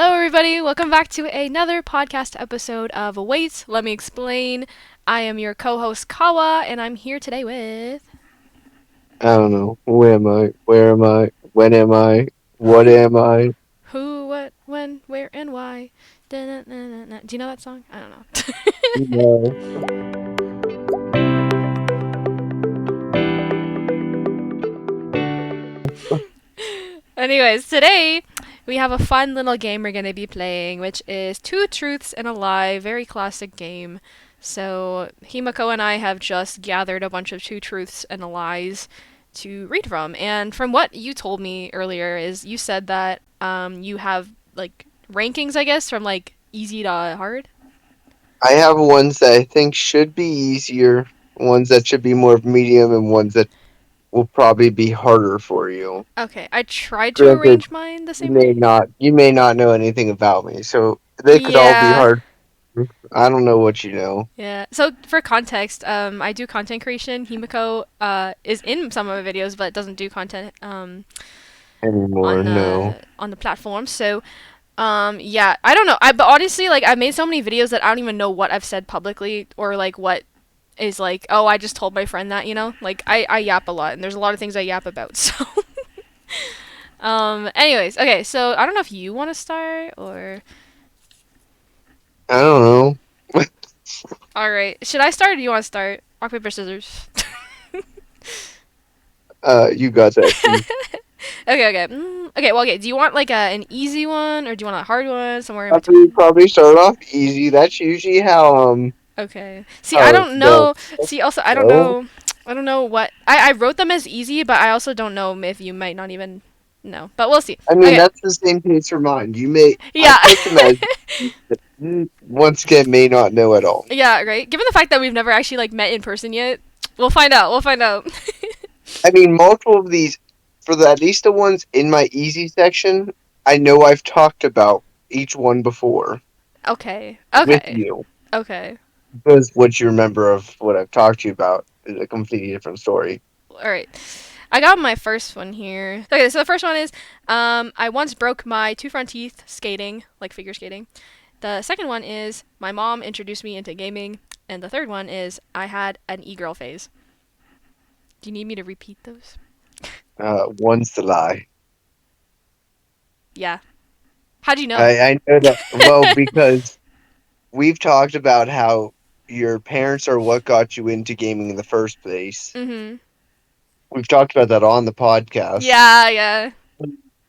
Hello, everybody. Welcome back to another podcast episode of Wait, Let Me Explain. I am your co host, Kawaa, and I'm here today with. I don't know. Who am I? Where am I? When am I? What Who, am I? who, what, when, where, and why. Da-na-na-na-na. Do you know that song? I don't know. No. Anyways, today we have a fun little game we're going to be playing, which is Two Truths and a Lie. Very classic game. So, Himiko and I have just gathered a bunch of two truths and a lies to read from. And from what you told me earlier, is you said that you have like rankings, I guess, from like easy to hard. I have ones that I think should be easier, ones that should be more medium, and ones that will probably be harder for you. Okay, I tried to Granted, arrange mine the you same may way. not know anything about me, so they could all be Yeah. hard. I don't know what you know Yeah. So for context, I do content creation. Himiko is in some of my videos, but doesn't do content anymore. No. on the platform. So yeah, I don't know. But honestly, like I've made so many videos that I don't even know what I've said publicly or like what is like. Oh, I just told my friend that. Like I yap a lot, and there's a lot of things I yap about. So anyways, okay. So I don't know if you want to start or. I don't know. All right. Should I start or do you want to start? Rock paper scissors. You got that. Okay, okay. Okay, well, okay. Do you want like an easy one or do you want a hard one? Somewhere in between? Probably start off easy. That's usually Okay. See, I how don't the know. See, also, I don't go. know. I don't know what. I wrote them as easy, but I also don't know if you might not even know. But we'll see. I mean, Okay. that's the same case for mine. I Yeah. put them as once again may not know at all. Yeah, right. Given the fact that we've never actually like met in person yet, we'll find out. We'll find out. I mean, multiple of these, at least the ones in my easy section, I know I've talked about each one before Okay. with Okay. you. Okay. Because what you remember of what I've talked to you about is a completely different story. All right. I got my first one here. Okay, so the first one is I once broke my two front teeth skating, like figure skating. The second one is my mom introduced me into gaming, and the third one is I had an e-girl phase. Do you need me to repeat those? One's the lie. Yeah. How do you know? I know that well because we've talked about how your parents are what got you into gaming in the first place. Mhm. We've talked about that on the podcast. Yeah, yeah.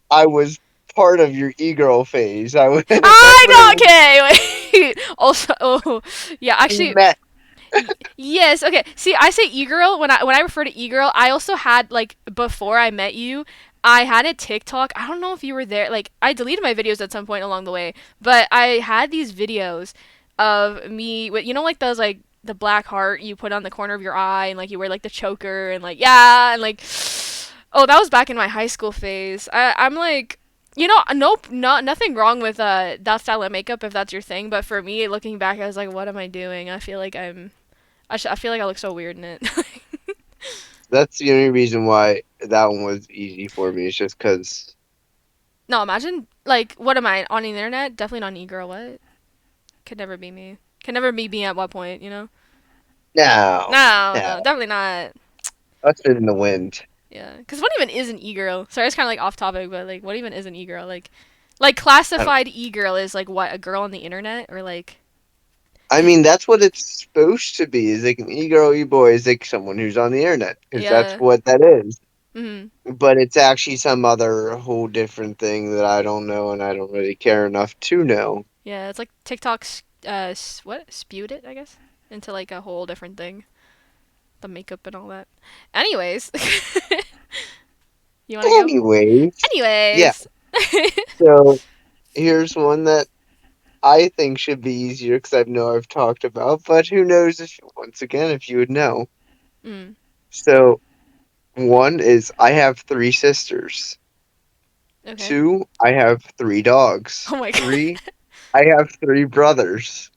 I was part of your e-girl phase. I was I when don't. Okay, wait. Also, oh, yeah. we Actually, met. yes. Okay. See, I say e-girl when I refer to e-girl. I also had like before I met you. I had a TikTok. I don't know if you were there. Like, I deleted my videos at some point along the way, but I had these videos of me with like those like the black heart you put on the corner of your eye and like you wear like the choker and like yeah and like oh that was back in my high school phase. I'm like nope, nothing wrong with that style of makeup if that's your thing, but for me looking back I was like what am I doing? I feel like I feel like I look so weird in it. That's the only reason why that one was easy for me. It's just because No, imagine like what am I on the internet? Definitely not an e-girl. What? Could never be me. Could never be me at what point? no, No, no, no, definitely not. that's in the wind. Yeah, because what even is an e-girl? Sorry, it's kind of like off topic, but like, what even is an e-girl? Like I don't. classified e-girl is like what a girl on the internet or like. I mean, that's what it's supposed to be. Is like an e-girl, e-boy is like someone who's on the internet because that's Yeah. what that is. Mhm. But it's actually some other whole different thing that I don't know and I don't really care enough to know. Yeah, it's like TikTok's what spewed it, I guess, into like a whole different thing. The makeup and all that. Anyways, you want to go? Anyways, yeah. Anyways. So here's one that I think should be easier because I know I've talked about, but who knows if once again if you would know. mm. So one is I have three sisters. Okay. Two, I have three dogs. Oh my god. Three, I have three brothers.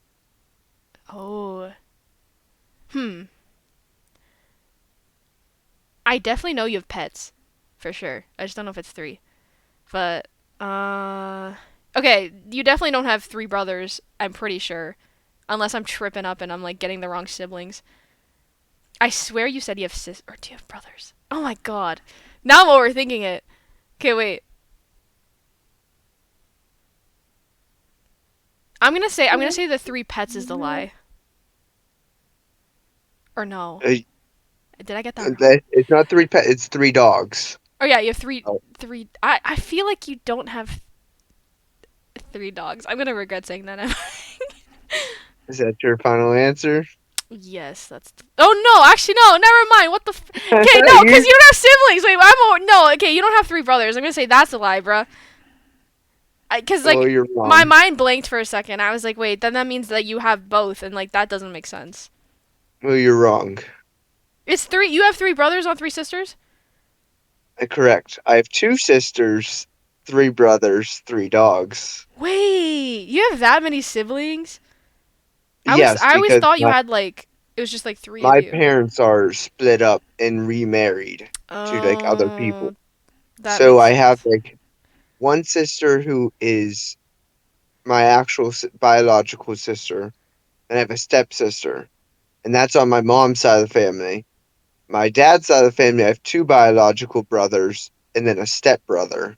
Oh. Hmm. I definitely know you have pets, for sure. I just don't know if it's three. But Okay, you definitely don't have three brothers. I'm pretty sure, unless I'm tripping up and I'm like getting the wrong siblings. I swear you said you have sis or do you have brothers? Oh my god. Now I'm overthinking it. Okay, wait. I'm gonna say the three pets is the lie. Or no. Uh, Did I get that wrong? it's not three pets. It's three dogs. Oh yeah, you have three Oh, three I feel like you don't have three dogs. I'm gonna regret saying that. is that your final answer? Yes, that's. Oh no, actually no, never mind. What the? Okay, no, because You, you don't have siblings. Wait, no. Okay, you don't have three brothers. I'm gonna say that's a lie, bruh. Because well, like you're my wrong. mind blanked for a second. I was like, wait, then that means that you have both, and like that doesn't make sense. Well, you're wrong. It's three. You have three brothers, not three sisters. Correct. I have two sisters, three brothers, three dogs. Wait, you have that many siblings? Yes, I always because thought you my had like it was just like three of my you. parents are split up and remarried to like other people. Oh, that So makes I have sense. like one sister who is my actual biological sister, and I have a stepsister, and that's on my mom's side of the family. My dad's side of the family, I have two biological brothers and then a stepbrother.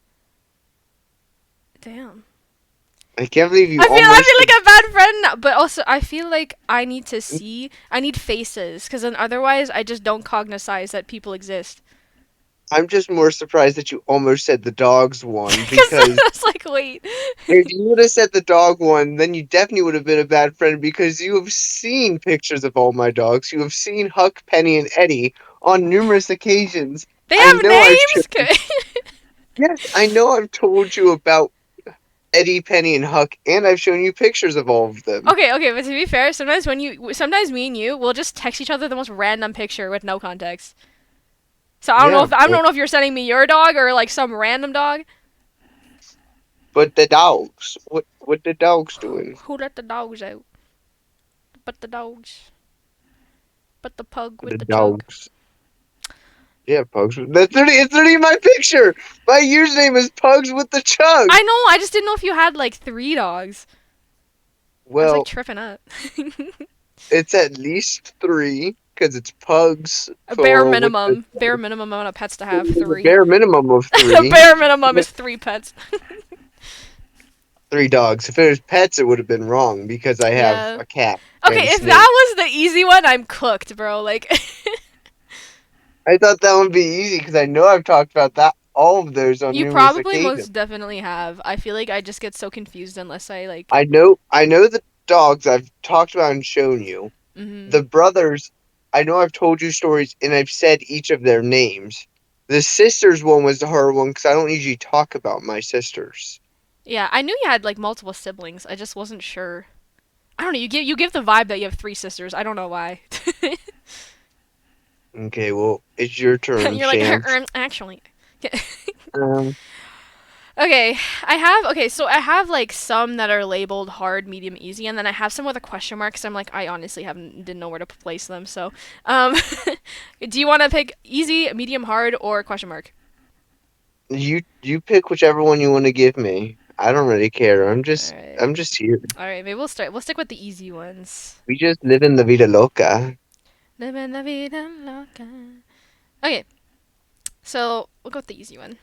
Damn. I can't believe you I almost. feel like a bad friend, now, but also I feel like I need faces, because then otherwise I just don't cognize that people exist. I'm just more surprised that you almost said the dogs one Because because I was like, wait. if you would have said the dog one, then you definitely would have been a bad friend because you have seen pictures of all my dogs. You have seen Huck, Penny, and Eddie on numerous occasions. They I have know I've names? Okay. yes, I know I've told you about Eddie, Penny, and Huck, and I've shown you pictures of all of them. Okay, but to be fair, sometimes me and you will just text each other the most random picture with no context. So Yeah, I don't know if you're sending me your dog or like some random dog. but the dogs, what the dogs doing? Who let the dogs out? But the dogs. But the pug with The the chug. dogs. Yeah, Pugs. It's literally my picture. My username is Pugs with the Chug. I know. I just didn't know if you had like three dogs. I was like Well, tripping up. it's at least three because it's Pugs A plural with the bare minimum amount of pets to have there's a three. bare minimum of A three. bare minimum is three pets. Three dogs. If it was pets, it would have been wrong because I have Yeah. a cat Okay, and a if snake. that was the easy one, I'm cooked, bro. Like, I thought that would be easy because I know I've talked about that all of those on you numerous probably occasions. most definitely have. I feel like I just get so confused unless I like. I know the dogs I've talked about and shown you. Hmm. The brothers, I know I've told you stories and I've said each of their names. The sisters one was the hard one because I don't usually talk about my sisters. Yeah, I knew you had like multiple siblings. I just wasn't sure. I don't know. You give the vibe that you have three sisters. I don't know why. Okay, well, it's your turn, You're like champ. actually. Um, Okay, I have so I have like some that are labeled hard, medium, easy, and then I have some with a question mark. So I'm like, I honestly haven't didn't know where to place them. So, um, do you want to pick easy, medium, hard, or question mark? you pick whichever one you want to give me. I don't really care. All right, I'm just here. all right. Maybe we'll start. We'll stick with the easy ones. We just live in la vida loca. Living la vida loca. Okay, so we'll go with the easy one.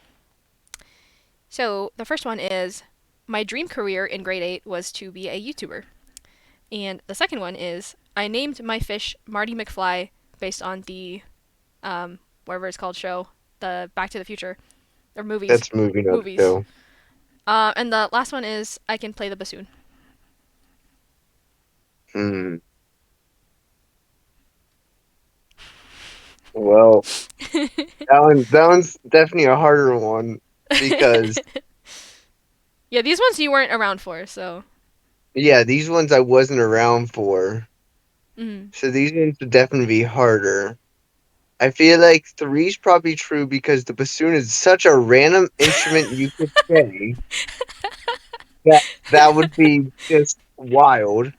So the first one is my dream career in grade 8 was to be a YouTuber. And the second one is I named my fish Marty McFly based on the whatever it's called show, the Back to the Future or movies, That's moving on movies. show. And the last one is I can play the bassoon. Hmm. Well, that one's definitely a harder one because Yeah, these ones you weren't around for, so. yeah, these ones I wasn't around for. Mm. So these ones would definitely be harder. I feel like three's probably true because the bassoon is such a random instrument you could play that that would be just wild.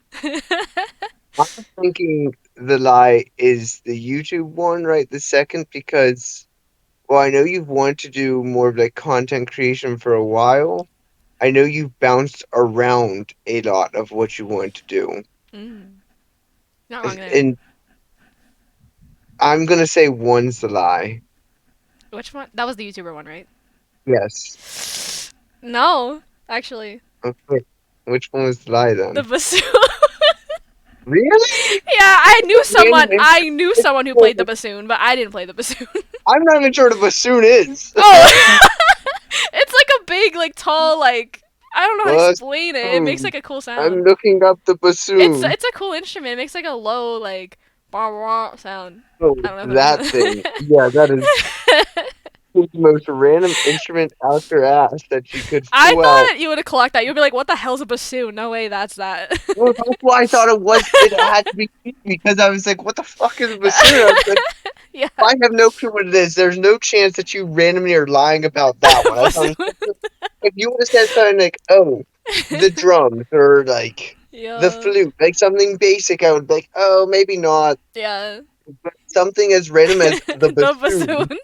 I'm thinking the lie is the YouTube one, right? The second because well, I know you've wanted to do more of like content creation for a while. I know you bounced around a lot of what you want to do. Mm, not wrong there. And I'm gonna say one's the lie. Which one? That was the YouTuber one, right? Yes. No, actually, Okay. Which one was the lie the then? bassoon. Really? Yeah, I knew someone. Random I knew someone who played the instrument. bassoon, but I didn't play the bassoon. I'm not even sure what a bassoon is. Oh, it's like a big, like tall, like I don't know how to explain it. It makes Bassoon. like a cool I'm sound. looking up the It's bassoon. it's a cool instrument. It makes like a low like wah wah sound. Oh, I don't know if that makes that thing. Yeah, that is sense. the most random instrument out your ass that you could I pull out. thought you would collect that. You'd be like, "What the hell's a bassoon?" No way, that's that. Well, that's why I thought it was. It had to be me because I was like, "What the fuck is a bassoon?" I was like, Yeah, "I have no clue what it is. There's no chance that you randomly are lying about that one." I bassoon. thought if you would have said something like, "Oh, the drums," or like the Yeah, flute, like something basic, I would be like, "Oh, maybe not." yeah. But something as random as the The bassoon. bassoon.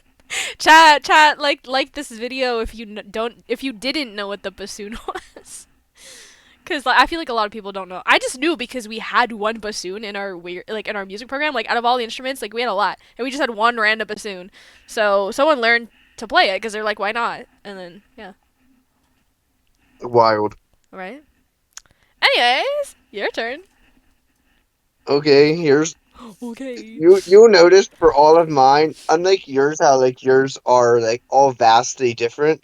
Chat, like this video if you don't if you didn't know what the bassoon was. Cause like, I feel like a lot of people don't know. I just knew because we had one bassoon in our weird like in our music program. Like out of all the instruments, like we had a lot, and we just had one random bassoon. So someone learned to play it because they're like, why not? And then yeah, Wild. right. Anyways, your turn. Okay, here's Okay. you noticed for all of mine, unlike yours, how like yours are like all vastly different.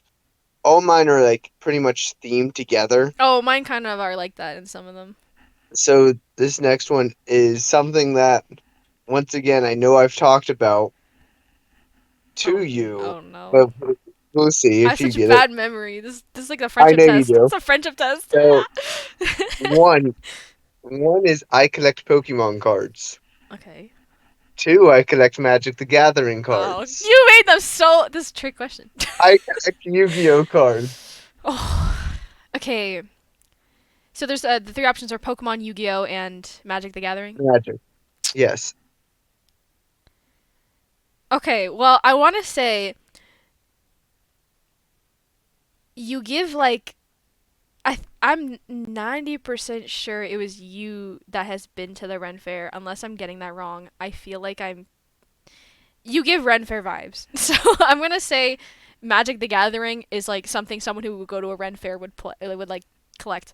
All mine are like pretty much themed together. Oh, mine kind of are like that in some of them. So this next one is something that once again I know I've talked about to Oh, you, oh no. but we'll see I have if you such a get it. bad memory. This is like a I friendship know you test. do. It's a friendship test. So one one is I collect Pokemon cards. Okay. Two, I collect Magic the Gathering Oh, cards. you made them so. This is a trick question. I collect Yu-Gi-Oh cards. Oh. Okay. So there's the three options are Pokemon, Yu-Gi-Oh, and Magic the Gathering. Magic. Yes. Okay. Well, I want to say you give like I'm 90% sure it was you that has been to the Ren Fair. Unless I'm getting that wrong, I feel like I'm. You give Ren Fair vibes, so I'm gonna say Magic the Gathering is like something someone who would go to a Ren Fair would play, would like collect.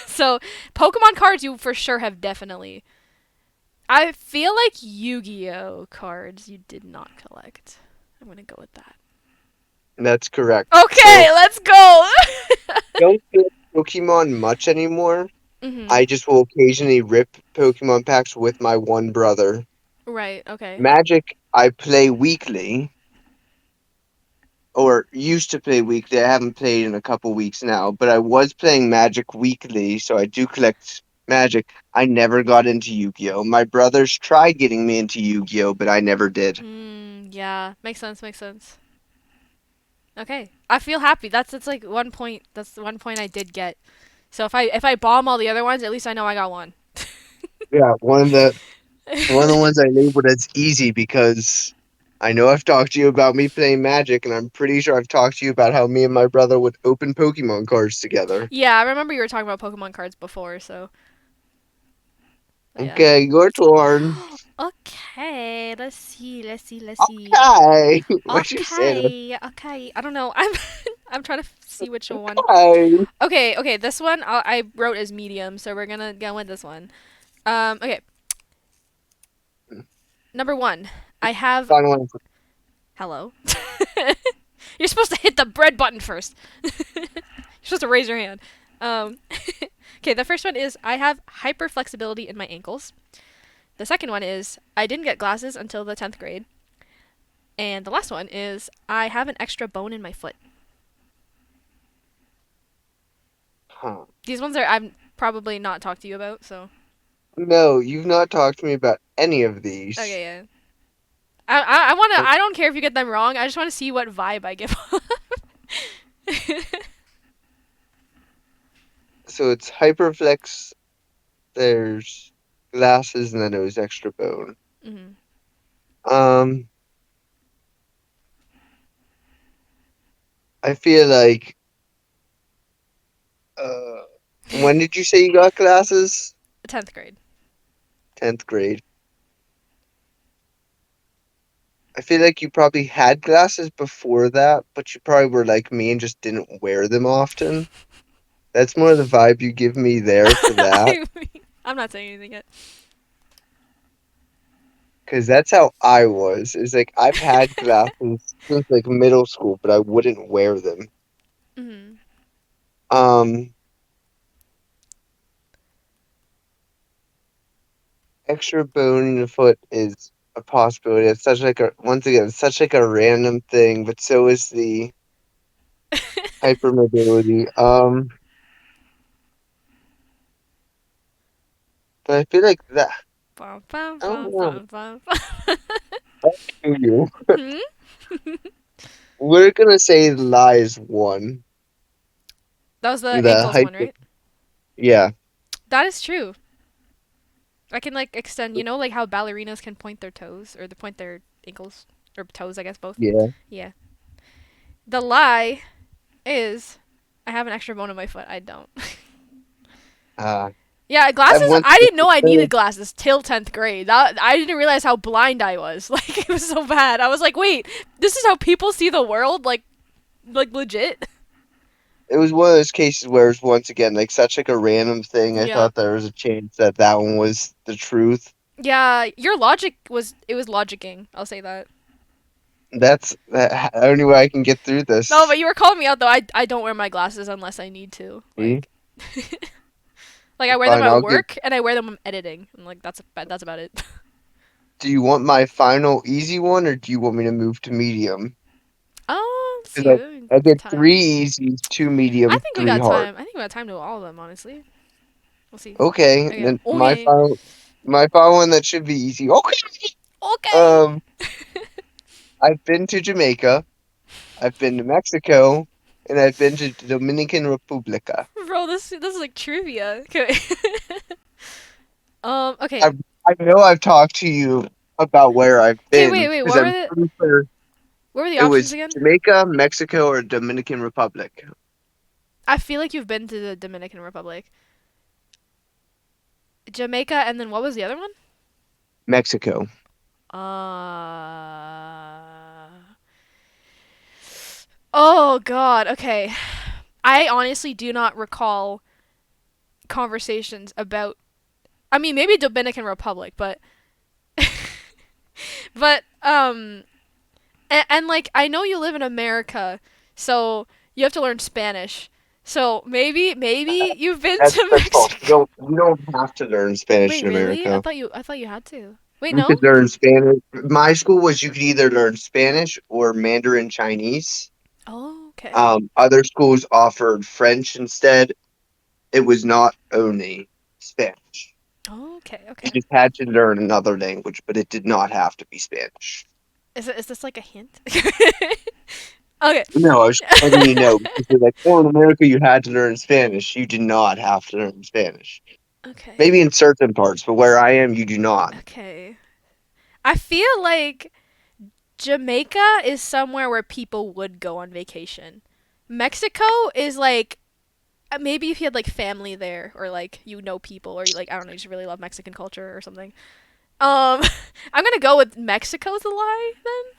So Pokemon cards you for sure have definitely. I feel like Yu-Gi-Oh cards you did not collect. I'm gonna go with that. That's correct. So Okay, let's go. don't play Pokemon much anymore. Mhm. I just will occasionally rip Pokemon packs with my one brother. Right. Okay. Magic, I play weekly, or used to play weekly. I haven't played in a couple weeks now, but I was playing Magic weekly, so I do collect Magic. I never got into Yu-Gi-Oh! My brothers tried getting me into Yu-Gi-Oh!, but I never did. Yeah. Makes sense. Makes sense. Okay. I feel happy. That's like one point. That's the one point I did get. So if I bomb all the other ones, at least I know I got one. Yeah, one of the ones I labeled as easy because I know I've talked to you about me playing Magic, and I'm pretty sure I've talked to you about how me and my brother would open Pokemon cards together. Yeah, I remember you were talking about Pokemon cards before, so yeah. Okay, your turn. Okay, let's see, let's see, let's see. Okay, what you say? Okay. I don't know. I'm trying to see which one. Okay. Okay. This one I wrote as medium, so we're gonna go with this one. Okay. Number one, I have Final answer. hello. You're supposed to hit the red button first. You're supposed to raise your hand. Um, okay, the first one is I have hyper flexibility in my ankles. The second one is I didn't get glasses until the 10th grade. And the last one is I have an extra bone in my foot. Huh. These ones are I've probably not talked to you about, so No, you've not talked to me about any of these. okay, yeah. I wanna I don't care if you get them wrong. I just want to see what vibe I give off. So it's Hyperflex, there's glasses, and then it was extra bone. Mhm. Um, I feel like Uh, when did you say you got glasses? 10th grade. 10th grade. I feel like you probably had glasses before that, but you probably were like me and just didn't wear them often. That's more the vibe you give me there for that, I'm not saying anything yet. because that's how I was. It's like I've had glasses since like middle school, but I wouldn't wear them. Hmm. Um, extra bone in the foot is a possibility. It's such like a once again, it's such like a random thing, but so is the hypermobility. But I feel like that. Bum, bum, I don't bum, know. bum, bum, bum. You. Hmm? We're gonna say lies one. That was the The ankles one, hyper. right? Yeah. That is true. I can like extend, like how ballerinas can point their toes or they point their ankles or toes, I guess both. Yeah. Yeah. The lie is I have an extra bone in my foot. I don't. Uh, Yeah, I've glasses. once. I didn't know I needed glasses till 10th grade. That I didn't realize how blind I was. Like it was so bad. I was like, "Wait, this is how people see the world?" Like legit. It was one of those cases where it's once again like such like a random thing. I Yeah. thought there was a chance that that one was the truth. Yeah, your logic was it was logicking. I'll say that. That's the only way I can get through No, this. but you were calling me out though. I don't wear my glasses unless I need to. See? Like I wear them Fine. at I'll give. work and I wear them when editing. And like that's about it. Do you want my final easy one, or do you want me to move to medium? Let's see. Because I did three Time. easy, two I medium, think we three got hard. time. I think we got time to all of them. Honestly, we'll see. Okay, Okay. then Okay. my final one that should be easy. Okay. Okay. Um, I've been to Jamaica, I've been to Mexico, and I've been to Dominican Republica. Bro, this is like trivia. Okay. I Okay. I know I've talked to you about where I've Okay. Wait. been Wait. because What were I'm the pretty sure what were the it options was again? Jamaica, Mexico, or Dominican Republic. I feel like you've been to the Dominican Republic, Jamaica, and then what was the other one? Mexico. Uh. Oh God. Okay. I honestly do not recall conversations about. I mean, maybe Dominican Republic, but and like I know you live in America, so you have to learn Spanish. So maybe you've been to That's false. Mexico. You don't have to learn Spanish Wait, in really? America. I thought you had to. Wait, You no? could learn Spanish. My school was you could either learn Spanish or Mandarin Chinese. Oh, okay. Other schools offered French instead. It was not only Spanish. Oh, okay, You okay. just had to learn another language, but it did not have to be Spanish. Is this like a hint? Okay. No, I was letting you know because you're like, oh, in America you had to learn Spanish. You did not have to learn Spanish. Okay. Maybe in certain parts, but where I am, you do not. Okay. I feel like Jamaica is somewhere where people would go on vacation. Mexico is like maybe if you had like family there or like people or you like I don't know, you just really love Mexican culture or something. Um I'm going to go with Mexico's the lie then.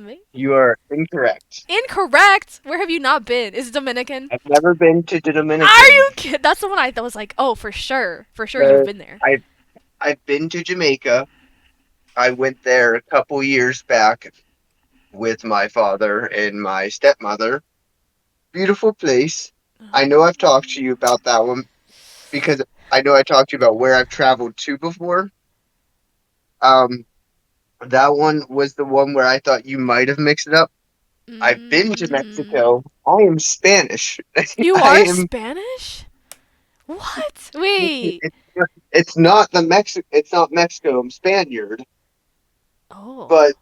Me? You are incorrect. Incorrect. Where have you not been? Is it Dominican? I've never been to the Are Dominican. you kidding? That's the one I was like, "Oh, for sure. For sure you've Uh, been there." I've I've been to Jamaica. I went there a couple years back with my father and my stepmother. Beautiful place. I know I've talked to you about that one because I know I talked to you about where I've traveled to before. Um, that one was the one where I thought you might have mixed it up. I've been to Mm. Mexico. I am Spanish. You I are am. Spanish? What? Wait. It's not the Mexico. It's not Mexico. I'm Spaniard, Oh. but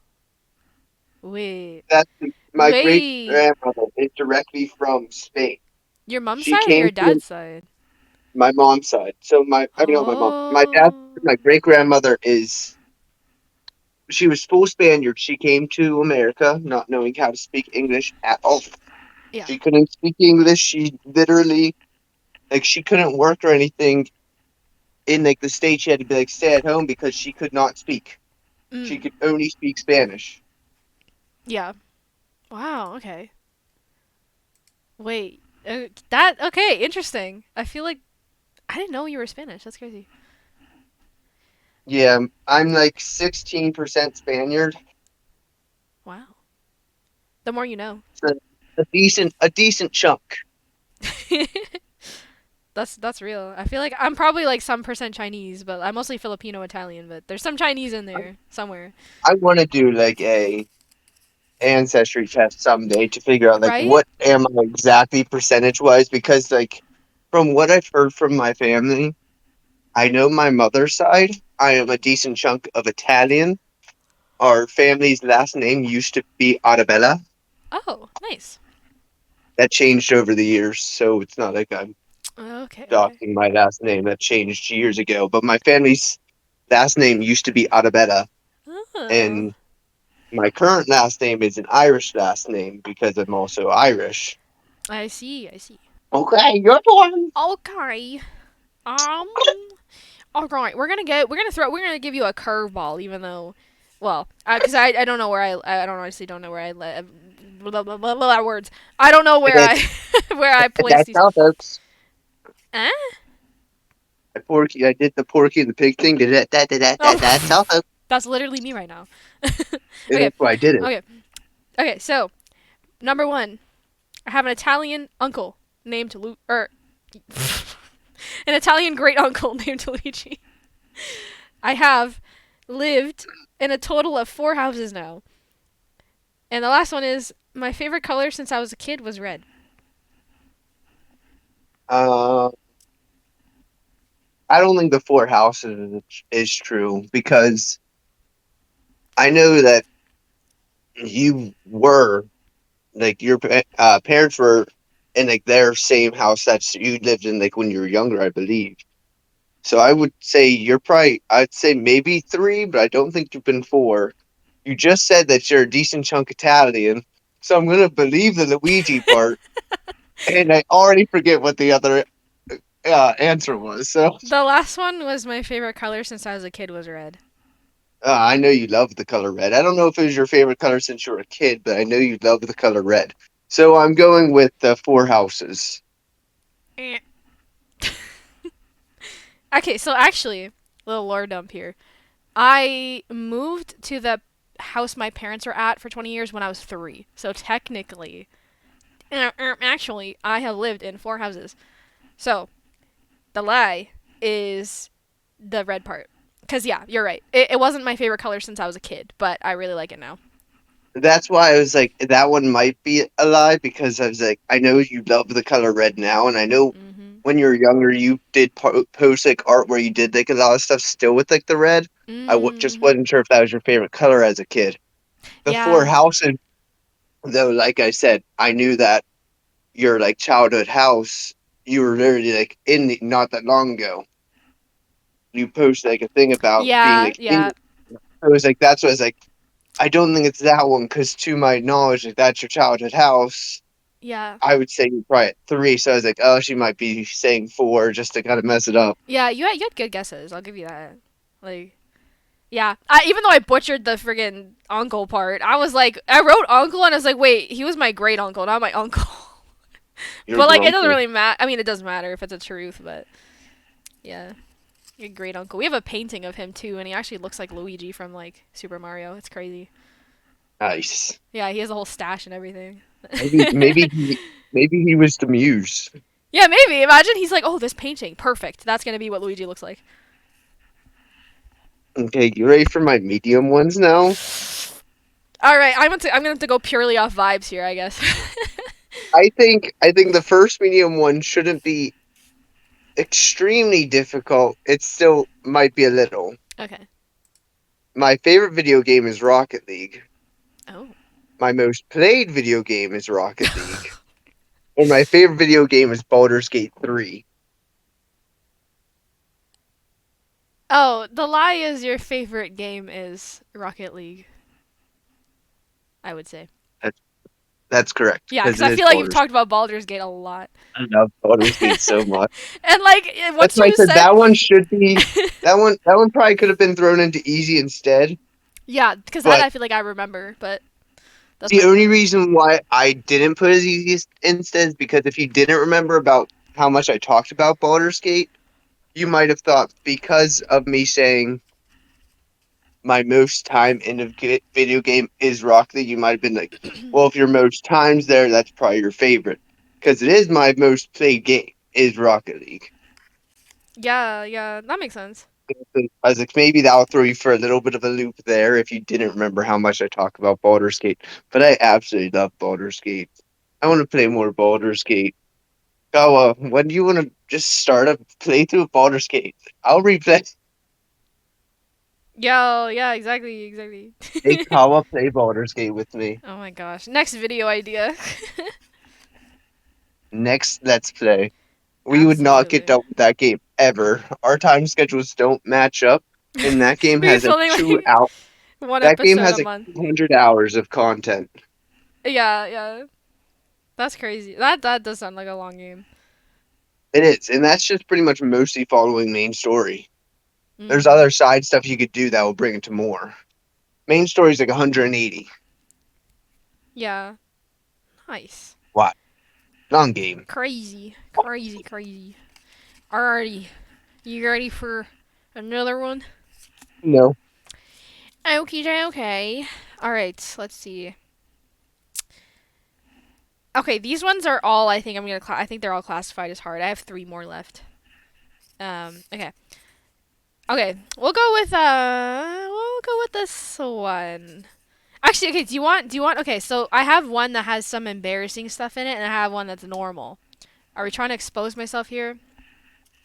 Wait. that's my great Wait. grandmother is directly from Spain. Your mom's She side or came your to dad's side? my mom's side. So I know my mom. My dad, Oh. my great grandmother is. She was full Spaniard. She came to America not knowing how to speak English at all. Yeah. She couldn't speak English. She literally, like, she couldn't work or anything in like the state. She had to be like stay at home because she could not speak. She Mm. could only speak Spanish. Yeah. Wow. Okay. Wait. That okay? Interesting. I feel like I didn't know you were Spanish. That's crazy. Yeah, I'm like 16% Spaniard. Wow. The more you know. So a decent chunk. That's real. I feel like I'm probably like some percent Chinese, but I'm mostly Filipino Italian. But there's some Chinese in there somewhere, I want to do like a ancestry test someday to figure out like right? what am I exactly percentage wise because like from what I've heard from my family, I know my mother's side, I am a decent chunk of Italian. Our family's last name used to be Arabella. Oh, nice. That changed over the years, so it's not like I'm Okay, okay. docking my last name. That changed years ago. But my family's last name used to be Arabella, Oh, and my current last name is an Irish last name because I'm also Irish. I see. I see. Okay, your turn. Okay. Um. All right. We're gonna give you a curveball, even though, well, because I don't know where I don't honestly don't know where blah, blah, blah, blah, words. I don't know where I where I place That's these. how, folks. Eh? I did the Porky and the Pig thing. Did that, that's Oh, how, folks. that's literally me right now. And Okay. that's why I did it. Okay. Okay. So number one, I have an Italian uncle named an Italian great uncle named Luigi. I have lived in a total of 4 houses now. And the last one is my favorite color since I was a kid was red. Uh, I don't think the four houses is true because I know that you were like your parents were in like their same house that you lived in like when you were younger, I believe. So I would say you're probably I'd say maybe three, but I don't think you've been four. You just said that you're a decent chunk Italian, so I'm gonna believe the Luigi part, and I already forget what the other answer was. So The last one was my favorite color since I was a kid was red. I know you love the color red. I don't know if it was your favorite color since you were a kid, but I know you love the color red. So I'm going with the four houses. Eh. Okay, so actually, little lore dump here. I moved to the house my parents were at for 20 years when I was 3. So technically, actually, I have lived in 4 houses. So the lie is the red part. Because, yeah, you're right. It wasn't my favorite color since I was a kid, but I really like it now. That's why I was like, that one might be a lie because I was like, I know you love the color red now, and I know Mm-hmm. when you were younger, you did post like art where you did like a lot of stuff still with like the red. Just Mm-hmm. wasn't sure if that was your favorite color as a kid. The four Yeah. houses, though, like I said, I knew that your like childhood house, you were literally like not that long ago. You posted like a thing about being Yeah, like in. yeah, I was like, that's what I was like. I don't think it's that one because, to my knowledge, like that's your childhood house. yeah. I would say you're probably at three. So I was like, oh, she might be saying four just to kind of mess it up. Yeah, you had good guesses. I'll give you that. Like, yeah. Even though I butchered the friggin' uncle part, I was like, I wrote uncle and I was like, wait, he was my great uncle, not my uncle. Your But like, it doesn't grunkle. really matter. I mean, it does matter if it's a truth, but yeah, your great uncle. We have a painting of him too, and he actually looks like Luigi from like Super Mario. It's crazy. Nice. Yeah, he has a whole stash and everything. Maybe he was the muse. Yeah, maybe. Imagine he's like, oh, this painting, perfect. That's gonna be what Luigi looks like. Okay, you ready for my medium ones now? All right, I'm gonna have to go purely off vibes here, I guess. I think the first medium one shouldn't be extremely difficult. It still might be a little. Okay. My favorite video game is Rocket League. Oh. My most played video game is Rocket League. And my favorite video game is Baldur's Gate 3. Oh, the lie is your favorite game is Rocket League. I would say. That's That's correct Yeah, because because it I is feel like you've Baldur's. talked about Baldur's Gate a lot. I love Baldur's Gate so much. And like That's once why I you said said that one should be that one. That one probably could have been thrown into easy instead. yeah, because that But I feel like I remember, but that's the my only point. reason why I didn't put as easy instead is because if you didn't remember about how much I talked about Baldur's Gate, you might have thought because of me saying my most time in a video game is Rocket League, you might have been like, well, if your most times there, that's probably your favorite. Because it is my most played game, is Rocket League. Yeah, yeah, that makes sense. I was like, maybe that'll throw you for a little bit of a loop there if you didn't remember how much I talk about Baldur's Gate. But I absolutely love Baldur's Gate. I want to play more Baldur's Gate. Kawaa, when do you want to just start a playthrough of Baldur's Gate? I'll replay. Yo, yeah, exactly, exactly. Hey, Kawa, play Baldur's Gate with me. Oh my gosh. Next video idea. Next, let's play. We would not get Absolutely. done with that game ever. Our time schedules don't match up, and that game We'd be has a filming two like out. one That game episode has a like month. 200 hours of content. Yeah, yeah. That's crazy. That does sound like a long game. It is, and that's just pretty much mostly following main story. There's Mm. other side stuff you could do that will bring it to more. Main story is like 180. Yeah. Nice. What? Long game. Crazy. Crazy, crazy. Alrighty. You ready for another one? No. Okay, okay. Alright, let's see. Okay, these ones are all I think I'm gonna. I think they're all classified as hard. I have three more left. Okay. Okay, we'll go with this one. Actually, okay, do you want okay, so I have one that has some embarrassing stuff in it and I have one that's normal. Are we trying to expose myself here?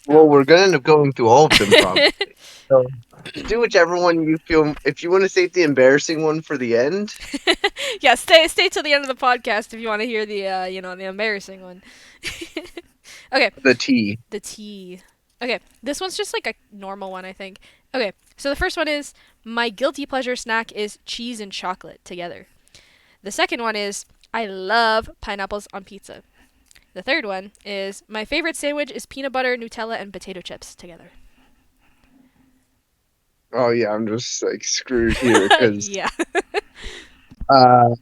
I Well, don't know. we're gonna end up going through all of them probably. So do whichever one you feel. If you want to save the embarrassing one for the end, Yeah, stay till the end of the podcast if you want to hear the the embarrassing one. Okay, the T. the tea. Okay, this one's just like a normal one, I think. Okay, so the first one is my guilty pleasure snack is cheese and chocolate together. The second one is I love pineapples on pizza. The third one is my favorite sandwich is peanut butter, Nutella, and potato chips together. Oh yeah, I'm just like screwed here because Yeah. uh,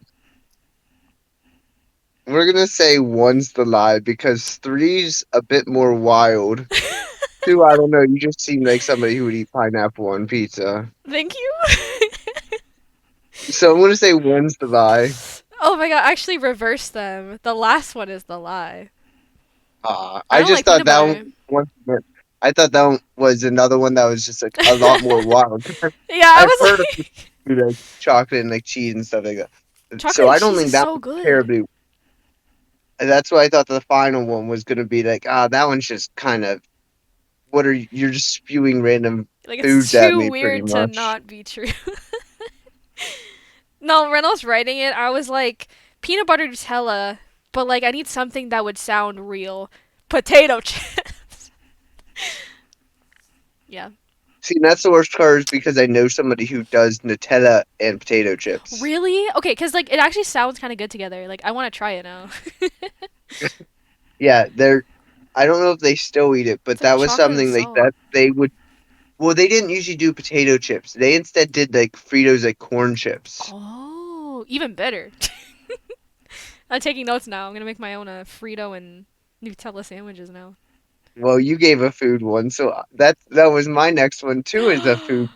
we're gonna say one's the lie because three's a bit more wild. Two, I don't know. You just seem like somebody who would eat pineapple on pizza. Thank you. So I'm gonna say one's the lie. Oh my god, actually reverse them. The last one is the lie. I I don't just like thought peanut that butter. one. I thought that one was another one that was just like a lot more wild. 'Cause Yeah, I I've was heard of like people like chocolate and like cheese and stuff like that. chocolate So and I don't cheese think is that so was good. terribly. That's why I thought the final one was gonna be like, that one's just kind of what are you're just spewing random Like foods it's at too me pretty weird to much. not be true. No, when I was writing it, I was like peanut butter Nutella, but like I need something that would sound real. Potato chips. Yeah. See, and that's the worst part is because I know somebody who does Nutella and potato chips. Really? Okay, cuz like it actually sounds kind of good together. Like I want to try it now. Yeah, they're. I don't know if they still eat it, It's but like that was chocolate and something like salt. that they would. Well, they didn't usually do potato chips. They instead did like Fritos like corn chips. Oh, even better. I'm taking notes now. I'm gonna make my own Frito and Nutella sandwiches now. Well, you gave a food one, so that was my next one too. Is a food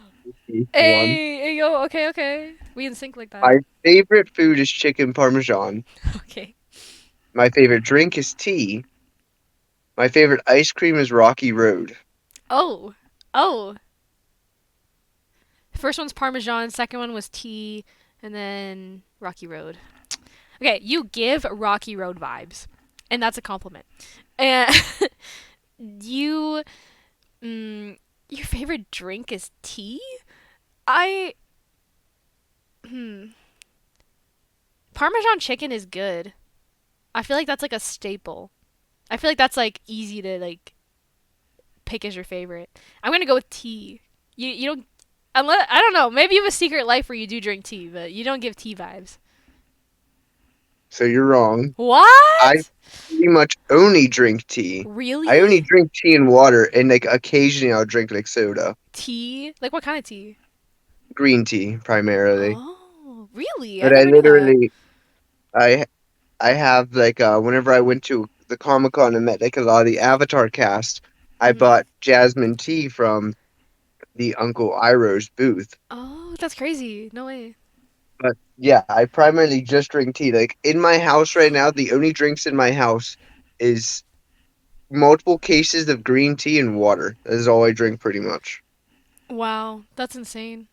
one. Hey, yo, okay, okay. We in sync like that. My favorite food is chicken parmesan. Okay. My favorite drink is tea. My favorite ice cream is Rocky Road. Oh, oh. First one's Parmesan. Second one was tea, and then Rocky Road. Okay, you give Rocky Road vibes, and that's a compliment. And you, your favorite drink is tea. I, hmm, Parmesan chicken is good. I feel like that's like a staple. I feel like that's like easy to like pick as your favorite. I'm gonna go with tea. You don't unless I don't know. Maybe you have a secret life where you do drink tea, but you don't give tea vibes. So you're wrong. I What? pretty much only drink tea. I Really? only drink tea and water, and like occasionally I'll drink like soda. Tea? Like what kind of tea? Green tea primarily. Oh, really? I But I never knew that. literally I I have like whenever I went to the Comic Con and met like a lot of the Avatar cast, I Mhm. bought jasmine tea from the Uncle Iroh's booth. Oh, that's crazy. No way. But yeah, I primarily just drink tea. Like in my house right now, the only drinks in my house is multiple cases of green tea and water. That is all I drink pretty much. Wow, that's insane.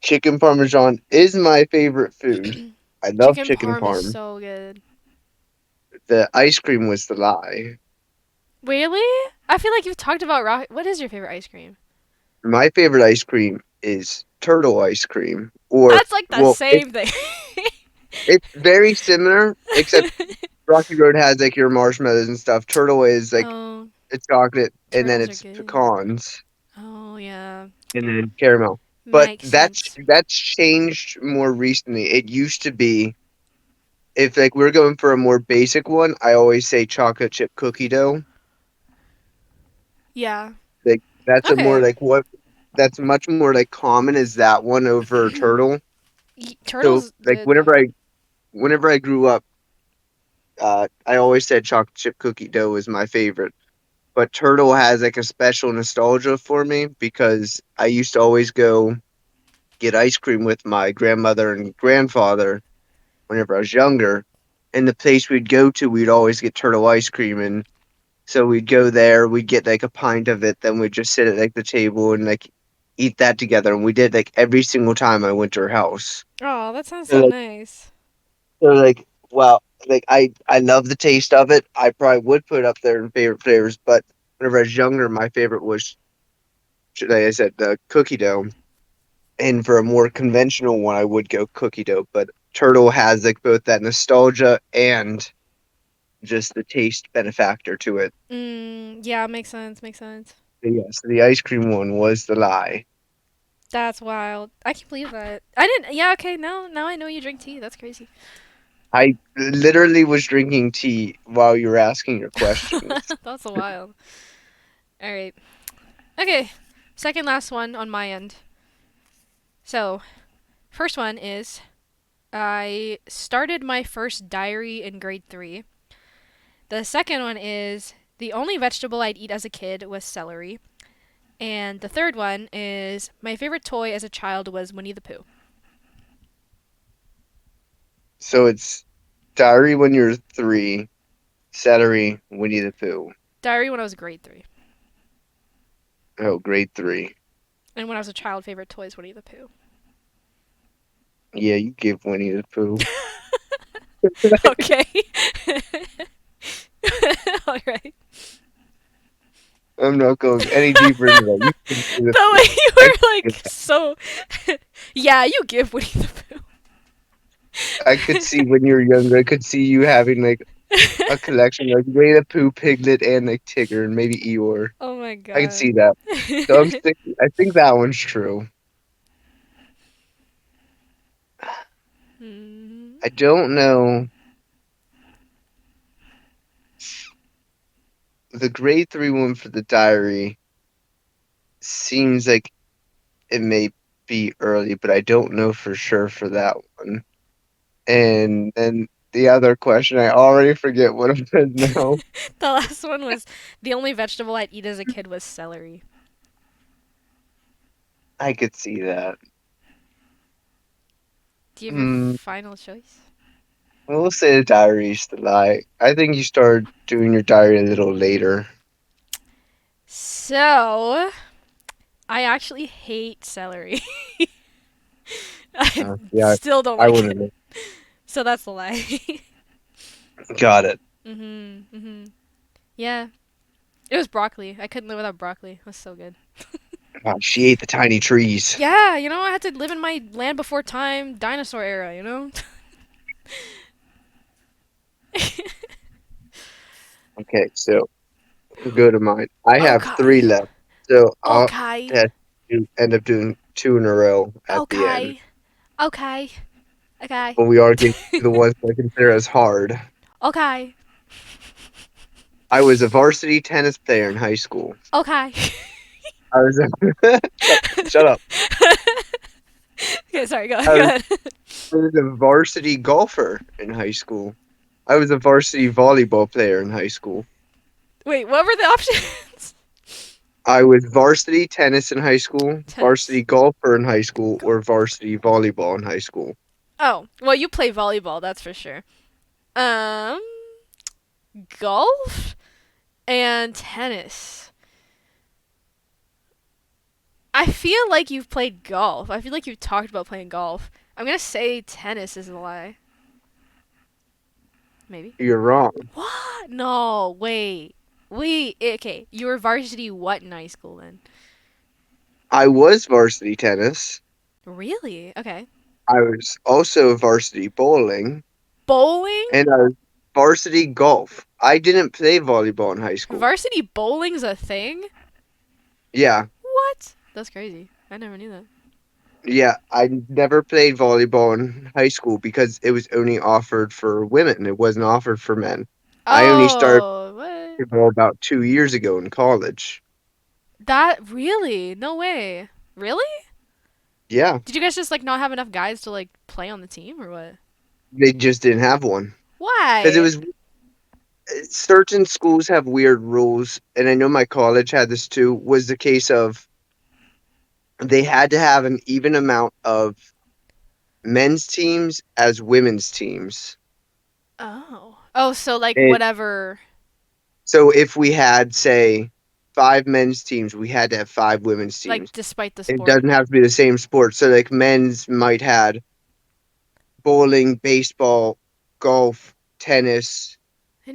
Chicken parmesan is my favorite food. I love Chicken chicken parm is parm. so good. The ice cream was the lie. Really? I feel like you've talked about rock. What is your favorite ice cream? My favorite ice cream is turtle ice cream. Or That's like the well, same thing. it's very similar, except Rocky Road has like your marshmallows and stuff. Turtle is like Oh, it's chocolate and then turtles are it's good. pecans Oh yeah, and then caramel. But makes that's sense. that's changed more recently. It used to be if like we're going for a more basic one, I always say chocolate chip cookie dough. Yeah. Like that's a more Okay. like what that's much more like common as that one over turtle. So Turtle's like good though. whenever I grew up, I always said chocolate chip cookie dough was my favorite. But turtle has like a special nostalgia for me because I used to always go get ice cream with my grandmother and grandfather whenever I was younger. And the place we'd go to, we'd always get turtle ice cream, and so we'd go there, we'd get like a pint of it, then we'd just sit at like the table and like eat that together. And we did like every single time I went to her house. Oh, that sounds So so like, nice. so like, well, like I love the taste of it. I probably would put it up there in favorite flavors, but whenever I was younger, my favorite was, like I said, the cookie dough. And for a more conventional one, I would go cookie dough. But turtle has like both that nostalgia and just the taste benefactor to it. Yeah, makes sense. Makes sense. But yes, the ice cream one was the lie. That's wild. I can't believe that. I didn't. Yeah. Okay. Now I know you drink tea. That's crazy. I literally was drinking tea while you were asking your questions. That's wild. All right. Okay. Second last one on my end. So, first one is I started my first diary in grade 3. The second one is the only vegetable I'd eat as a kid was celery. And the third one is my favorite toy as a child was Winnie the Pooh. So it's Diary when you're 3, Celery, Winnie the Pooh. Diary when I was grade 3. Oh, grade 3. And when I was a child, favorite toy is Winnie the Pooh. Yeah, you give Winnie the Pooh. Okay. All right. I'm not going any deeper into that. You give Winnie the The Pooh. way you I, were like so. Yeah, you give Winnie the Pooh. I could see when you were younger, I could see you having like a collection like Winnie the Pooh, Piglet, and like Tigger, and maybe Eeyore. Oh my I could see god. that. So I think that one's true. Hmm. I don't know. The grade 3 one for the diary seems like it may be early, but I don't know for sure for that one. And then the other question, I already forget what it was now. The last one was the only vegetable I'd eat as a kid was celery. I could see that. Do you have your Hmm. final choice? We'll say the diary's the lie. I think you started doing your diary a little later. So, I actually hate celery. I Yeah, still don't I like it. wouldn't have So that's the lie. got it. Mhm. Mhm. Yeah. It was broccoli. I couldn't live without broccoli. It was so good. Wow, she ate the tiny trees. Yeah, I had to live in my land before time dinosaur era. Okay, so we'll go to mine. I have Okay. 3 left, so I'll Okay. have to end up doing 2 in a row at the end. Okay. Okay. Okay. but we are getting to the ones that I consider as hard. Okay. I was a varsity tennis player in high school. Okay. I was a shut up. Okay, sorry, go, I go was, ahead. I was a varsity golfer in high school. I was a varsity volleyball player in high school. Wait, what were the options? I was varsity tennis in high school, Tennis. varsity golfer in high school, Go. or varsity volleyball in high school. Oh, well, you play volleyball, that's for sure. Um, golf and tennis. I feel like you've played golf. I feel like you've talked about playing golf. I'm gonna say tennis is a lie. Maybe. You're wrong. What? No, wait. Wait, okay. You were varsity what in high school then? I was varsity tennis. Really? Okay. I was also varsity bowling, Bowling? and I was varsity golf. I didn't play volleyball in high school. Varsity bowling's a thing? Yeah, What? That's crazy. I never knew that. yeah. I never played volleyball in high school because it was only offered for women. It wasn't offered for men. I only started Oh, what? basketball about 2 years ago in college. That really? No way. Really? Yeah, Did you guys just like not have enough guys to like play on the team or what? they just didn't have one because it Why? was certain schools have weird rules, and I know my college had this too. Was the case of they had to have an even amount of men's teams as women's teams. Oh. Oh, so like And whatever, so if we had, say, five men's teams, we had to have five women's like teams. despite the It sport. doesn't have to be the same sport. So like men's might had bowling, baseball, golf, tennis,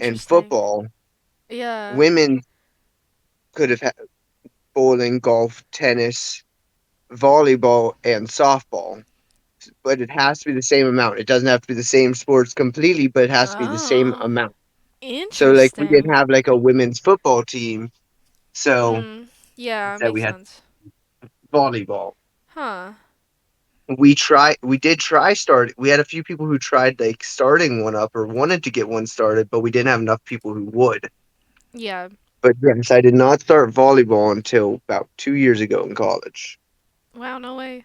and Interesting. football. Yeah. Women could have had bowling, golf, tennis, volleyball, and softball. But it has to be the same amount. It doesn't have to be the same sports completely, but it has to be the same Oh. amount. So like we didn't Interesting. have like a women's football team, so Mm. Yeah, instead we makes had sense. volleyball. Huh. We did try start we had a few people who tried like starting one up or wanted to get one started, but we didn't have enough people who would. Yeah. But yes, I did not start volleyball until about 2 years ago in college. Wow, no way.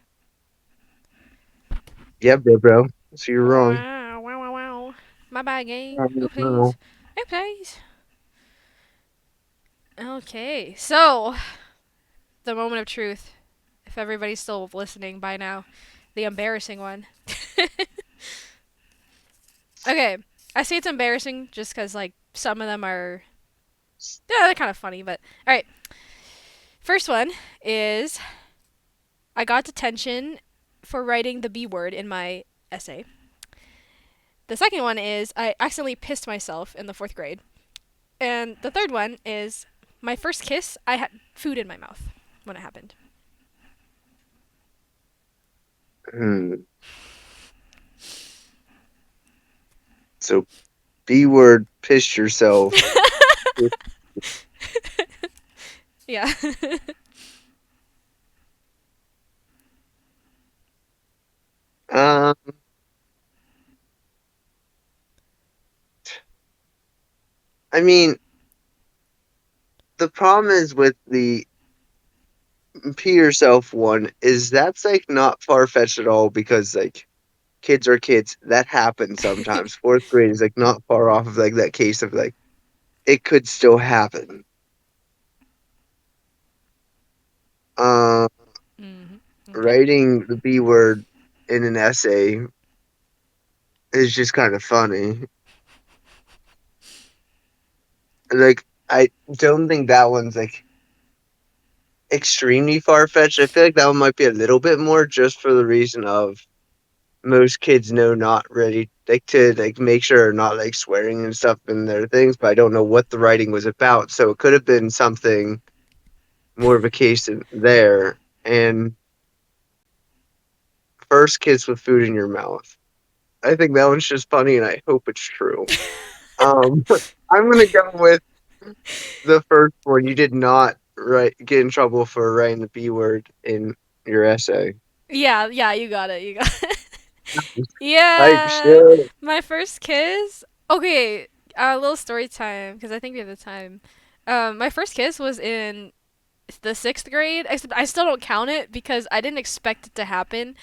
Yeah, bro. So you're wrong. Wow, wow, wow, wow. My bad, gang. No. Oopsies. Oopsies. Okay, so the moment of truth. If everybody's still listening by now, the embarrassing one. Okay, I say it's embarrassing just because like some of them are yeah they're kind of funny, but all right. First one is I got detention for writing the B word in my essay. The second one is I accidentally pissed myself in the fourth grade. And the third one is my first kiss, I had food in my mouth when it happened. Hmm. So B word pissed yourself. Yeah. Um I mean the problem is with the pee yourself one is that's like not far fetched at all because like kids are kids. That happens sometimes. Fourth grade is like not far off of like that case of like it could still happen. Uh, hmm Okay. writing the B word in an essay is just kind of funny. Like I don't think that one's like extremely far fetched. I feel like that one might be a little bit more just for the reason of most kids know not really like to like make sure not like swearing and stuff in their things, but I don't know what the writing was about. So it could have been something more of a case in there. And first kiss with food in your mouth. I think that one's just funny and I hope it's true. I'm gonna go with the first one. You did not get in trouble for writing the B word in your essay. Yeah, yeah, you got it. You got it. Like Yeah, shit. my first kiss. Okay, a little story time because I think we have the time. My first kiss was in the sixth grade. Except I still don't count it because I didn't expect it to happen.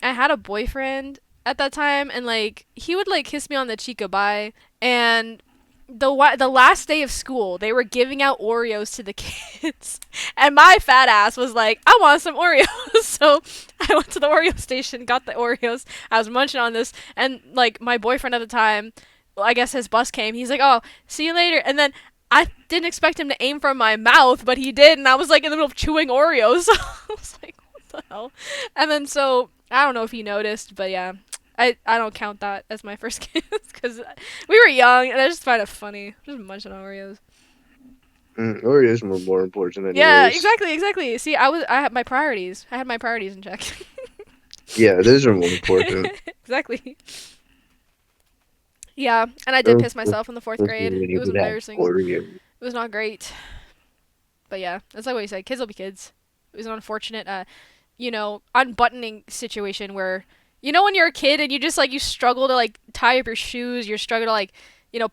I had a boyfriend at that time, and like he would like kiss me on the cheek goodbye, and the last day of school, they were giving out Oreos to the kids, and my fat ass was like, "I want some Oreos." So I went to the Oreo station, got the Oreos. I was munching on this, and like my boyfriend at the time, well, I guess his bus came. He's like, "Oh, see you later," and then I didn't expect him to aim from my mouth, but he did, and I was like in the middle of chewing Oreos. So I was like, "What the hell?" And then so I don't know if he noticed, but yeah, I don't count that as my first kiss because we were young and I just find it funny. Just munching on Oreos. Oreos were more important Yeah, anyways. exactly. See, I had my priorities. I had my priorities in check. Yeah, those are more important. Exactly. Yeah, and I did Oh, piss myself in the fourth especially grade. when It you was could have embarrassing. Oreos. It was not great. But yeah, that's like what you said. Kids will be kids. It was an unfortunate, unbuttoning situation where, when you're a kid and you just like you struggle to like tie up your shoes, you struggle to like,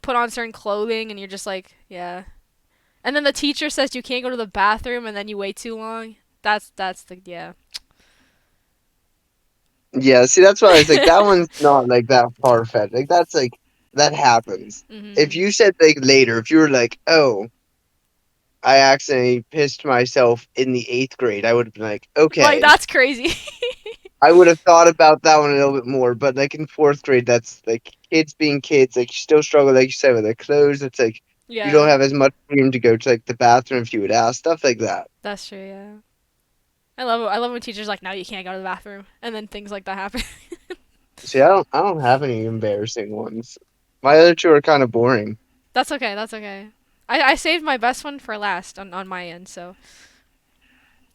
put on certain clothing, and you're just like, yeah. And then the teacher says you can't go to the bathroom, and then you wait too long. That's the yeah. Yeah, see, that's why I was like, that one's not like that far fetched. Like that's like that happens. If Mhm. you said like later, if you were like, oh, I accidentally pissed myself in the eighth grade, I would have been like, Like okay. that's crazy. I would have thought about that one a little bit more, but like in fourth grade, that's like kids being kids. Like you still struggle, like you said, with their clothes. It's like you don't Yeah, have as much room to go to like the bathroom if you would ask stuff like that. that's true. Yeah, I love when teachers like, no, you can't go to the bathroom, and then things like that happen. See, I don't have any embarrassing ones. My other two are kind of boring. That's okay. That's okay. I saved my best one for last on my end, so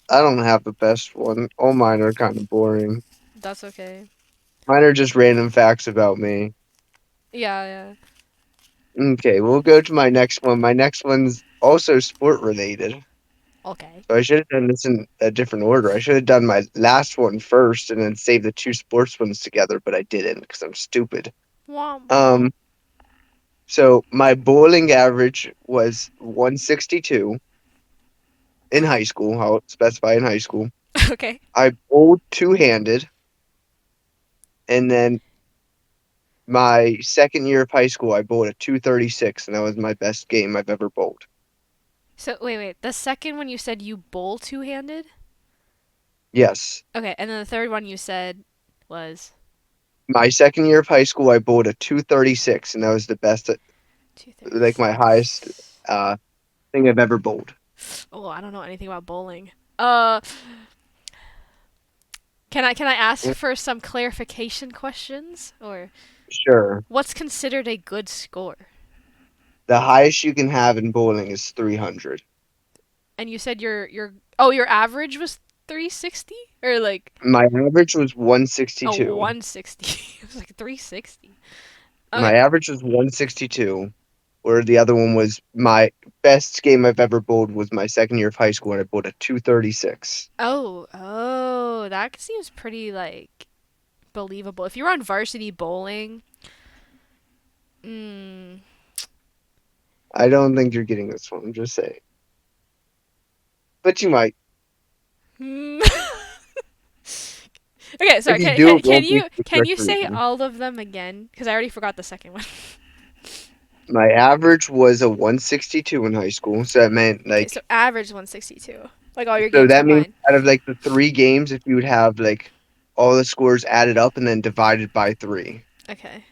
I don't have the best one. All mine are kind of boring. that's okay. Mine are just random facts about me. Yeah, yeah. Okay, we'll go to my next one. My next one's also sport related. Okay. So I should have done this in a different order. I should have done my last one first and then saved the two sports ones together, but I didn't because I'm stupid. Womp womp. Um, so my bowling average was 162 in high school. I'll specify in high school. Okay. I bowled two-handed, and then my second year of high school, I bowled a 236, and that was my best game I've ever bowled. So wait. The second one you said you bowl two-handed. Yes. Okay, and then the third one you said was My second year of high school, I bowled a 236, and that was the best, like my highest 236. uh, thing I've ever bowled. Oh, I don't know anything about bowling. Uh, can I ask Mm, for some clarification questions, or sure. what's considered a good score? The highest you can have in bowling is 300. And you said your average was 360 or like My average was oh 162. 160. It was like 360. My Okay. average was 162, where the other one was my best game I've ever bowled was my second year of high school, and I bowled a 236. Oh, that seems pretty like believable. If you were on varsity bowling, mm, I don't think you're getting this one. I'm just saying, but you might. hmm. Okay, If sorry. you Can, do, can, it can won't be you for the can correct you say reason. all of them again? Because I already forgot the second one. My average was a 162 in high school, so that meant Okay, so like average 162. Like all your so games that means combined. out of like the three games, if you would have like all the scores added up and then divided by three. Okay.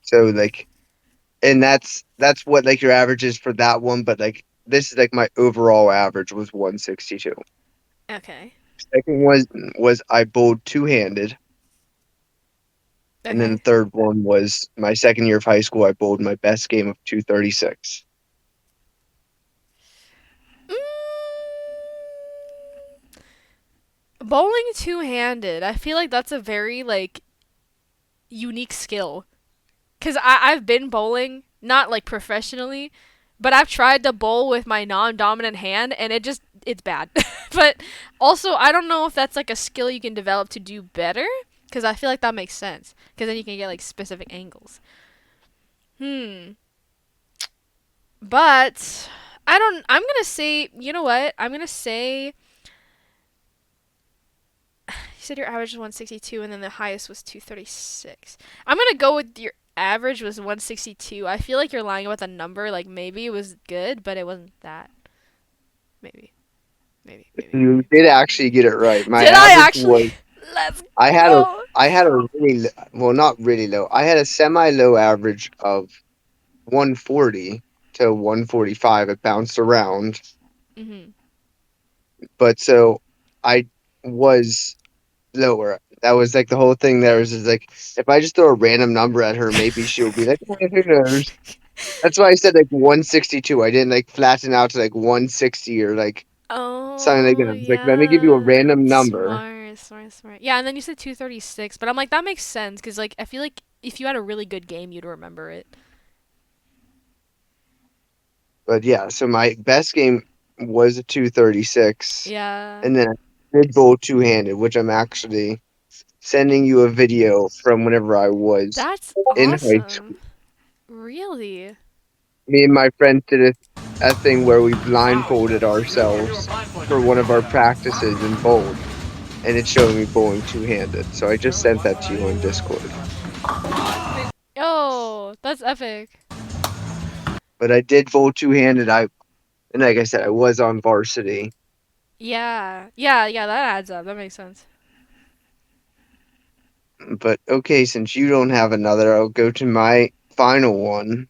So like, and that's what like your average is for that one, but like this is like my overall average was 162. Okay. Second was I bowled two-handed, and then the Okay. third one was my second year of high school. I bowled my best game of 236. Mm, bowling two-handed. I feel like that's a very like unique skill. Cause I've been bowling, not like professionally, but I've tried to bowl with my non-dominant hand, and it's bad. But also, I don't know if that's like a skill you can develop to do better. Because I feel like that makes sense. Because then you can get like specific angles. Hmm. But I don't. I'm gonna say. You know what? I'm gonna say. You said your average was 162, and then the highest was 236. I'm gonna go with your average was 162. I feel like you're lying about the number. Like maybe it was good, but it wasn't that. Maybe. Maybe. Maybe. You did actually get it right. My Did I average actually? was Let's I had a go. I had a well, not really low. I had a semi low average of 140 to 145. It bounced around, Mhm. but so I was lower. That was like the whole thing. There is like if I just throw a random number at her, maybe she'll be like, "Eh, who knows?" That's why I said like 162. I didn't like flatten out to like 160 or like something like that. Oh I was like, let me give you a yeah. random number. Smart, smart, smart. Yeah, and then you said 236, but I'm like that makes sense because like I feel like if you had a really good game, you'd remember it. But yeah, so my best game was a 236, Yeah. and then I did bowl two handed, which I'm actually sending you a video from whenever I was That's in high school. awesome. Really? Me and my friend did a thing where we blindfolded ourselves for one of our practices and bowled, and it's showing me bowling two handed. So I just sent that to you on Discord. Oh, that's epic. But I did bowl two handed. And like I said, I was on varsity. Yeah. Yeah, yeah, that adds up. That makes sense. But okay, since you don't have another, I'll go to my final one.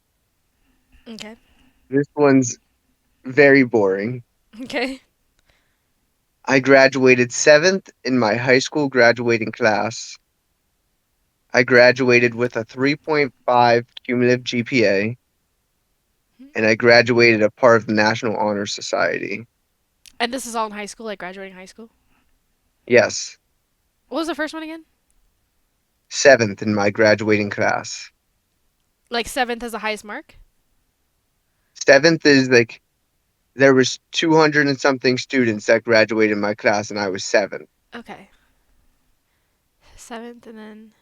Okay. This one's very boring. Okay. I graduated seventh in my high school graduating class. I graduated with a 3.5 cumulative GPA, and I graduated a part of the National Honor Society. And this is all in high school, like graduating high school. Yes, What was the first one again? seventh in my graduating class. Like seventh as the highest mark? Seventh is like there was 200 and something students that graduated my class, and I was seventh. Okay. Seventh and then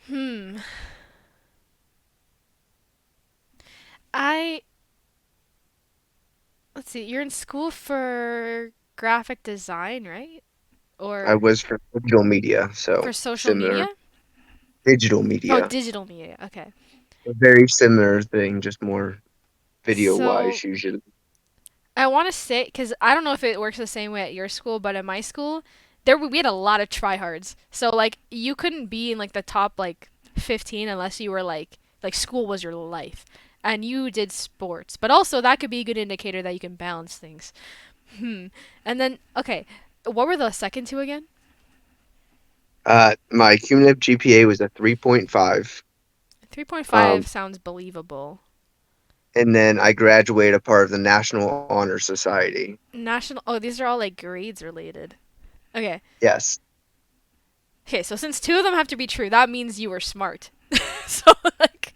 hmm. I let's see, you're in school for graphic design, right? I Or was for digital media, for so social media? similar. Digital Oh, media, digital media. Okay. a very similar thing, just more video So wise usually. I want to say because I don't know if it works the same way at your school, but at my school, we had a lot of tryhards. So like you couldn't be in like the top like 15 unless you were like school was your life, and you did sports. But also that could be a good indicator that you can balance things. Hmm. And then okay, what were the second two again? My cumulative GPA was a 3.5. 3.5 Um, sounds believable. and then I graduated a part of the National Honor Society. National. Oh, these are all like grades related. Okay. Yes, Okay, so since two of them have to be true, that means you were smart. So like,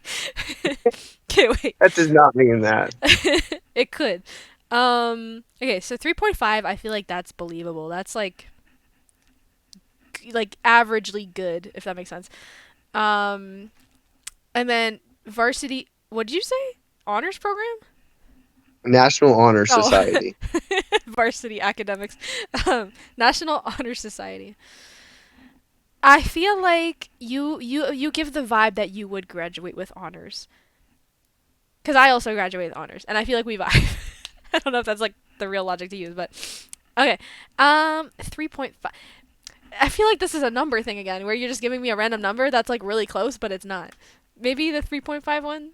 okay, wait. that does not mean that. It could. Okay, so 3.5. I feel like that's believable. That's like averagely good, if that makes sense. Um, and then varsity. What did you say? Honors program? National Honor Oh, Society. varsity academics. National Honor Society. I feel like you give the vibe that you would graduate with honors. Because I also graduated with honors, and I feel like we vibe. I don't know if that's like the real logic to use, but okay. 3.5. I feel like this is a number thing again, where you're just giving me a random number that's like really close, but it's not. Maybe the 3.5 one.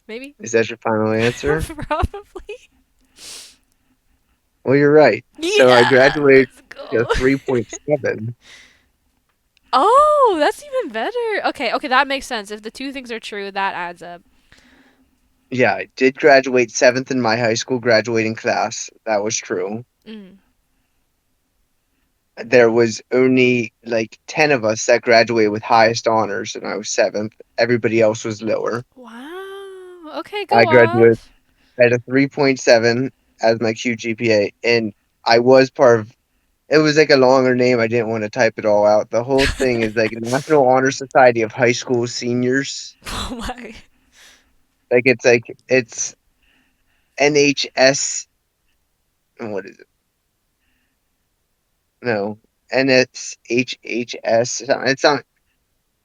Maybe. Is that your final answer? Probably. Well, you're right. So I Yeah. graduated Let's with a go. 3.7. Oh, that's even better. Okay, okay, that makes sense. If the two things are true, that adds up. Yeah, I did graduate seventh in my high school graduating class. That was true. Mm. There was only like 10 of us that graduated with highest honors, and I was seventh. Everybody else was lower. Wow. Okay, I go graduated off. at a 3.7 as my QGPA, and I was part of it was like a longer name. I didn't want to type it all out. The whole thing is like National Honor Society of High School Seniors. Oh my. It's NHS. What is it? No, NSHHS. It's some.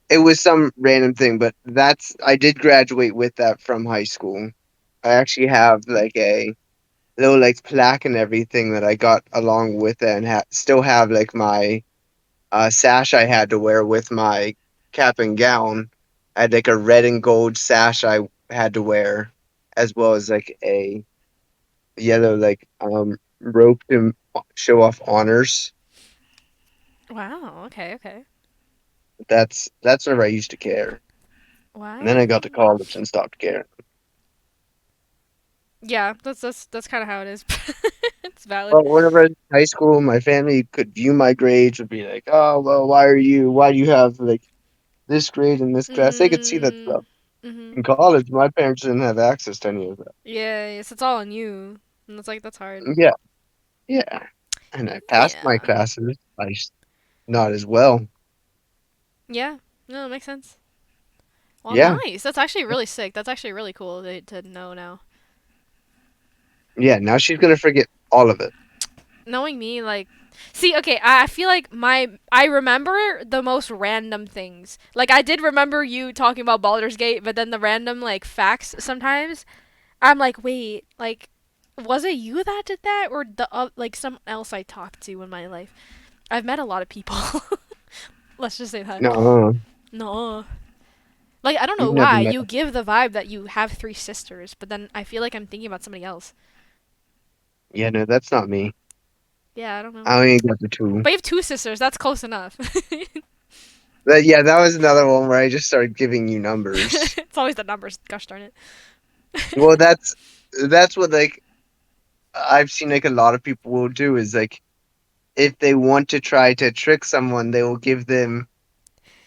It was some random thing, but that's I did graduate with that from high school. I actually have like a little like plaque and everything that I got along with it, and still have like my sash I had to wear with my cap and gown. I had like a red and gold sash I had to wear, as well as like a yellow like rope to show off honors. Wow. Okay. Okay. That's whenever I used to care, and then I got to Wow. college and stopped caring. Yeah. That's kind of how it is. It's valid. Well, whenever I was in high school, my family could view my grades, would be like, "Oh, well, why do you have like this grade in this class?" They could see that Mm. stuff. Mhm. In college, my parents didn't have access to any of that. Yeah. Yes. It's all on you. And it's like that's hard. Yeah, yeah. And I passed my Yeah. classes. Not as well. Yeah. No, it makes sense. Well, Yeah, nice. That's actually really sick. That's actually really cool to know now. yeah. Now she's gonna forget all of it. Knowing me, like, see, okay, I feel like I remember the most random things. Like, I did remember you talking about Baldur's Gate, but then the random like facts sometimes I'm like, wait, like, was it you that did that, or the like someone else I talked to in my life? I've met a lot of people. Let's just say that. No, No. Like, I don't know you've never why. met. You give the vibe that you have three sisters, but then I feel like I'm thinking about somebody else. Yeah, no, that's not me. Yeah, I don't know. I only got the two. But you have two sisters. That's close enough. Yeah, that was another one where I just started giving you numbers. It's always the numbers. Gosh darn it. Well, that's what like I've seen like a lot of people will do is like if they want to try to trick someone, they will give them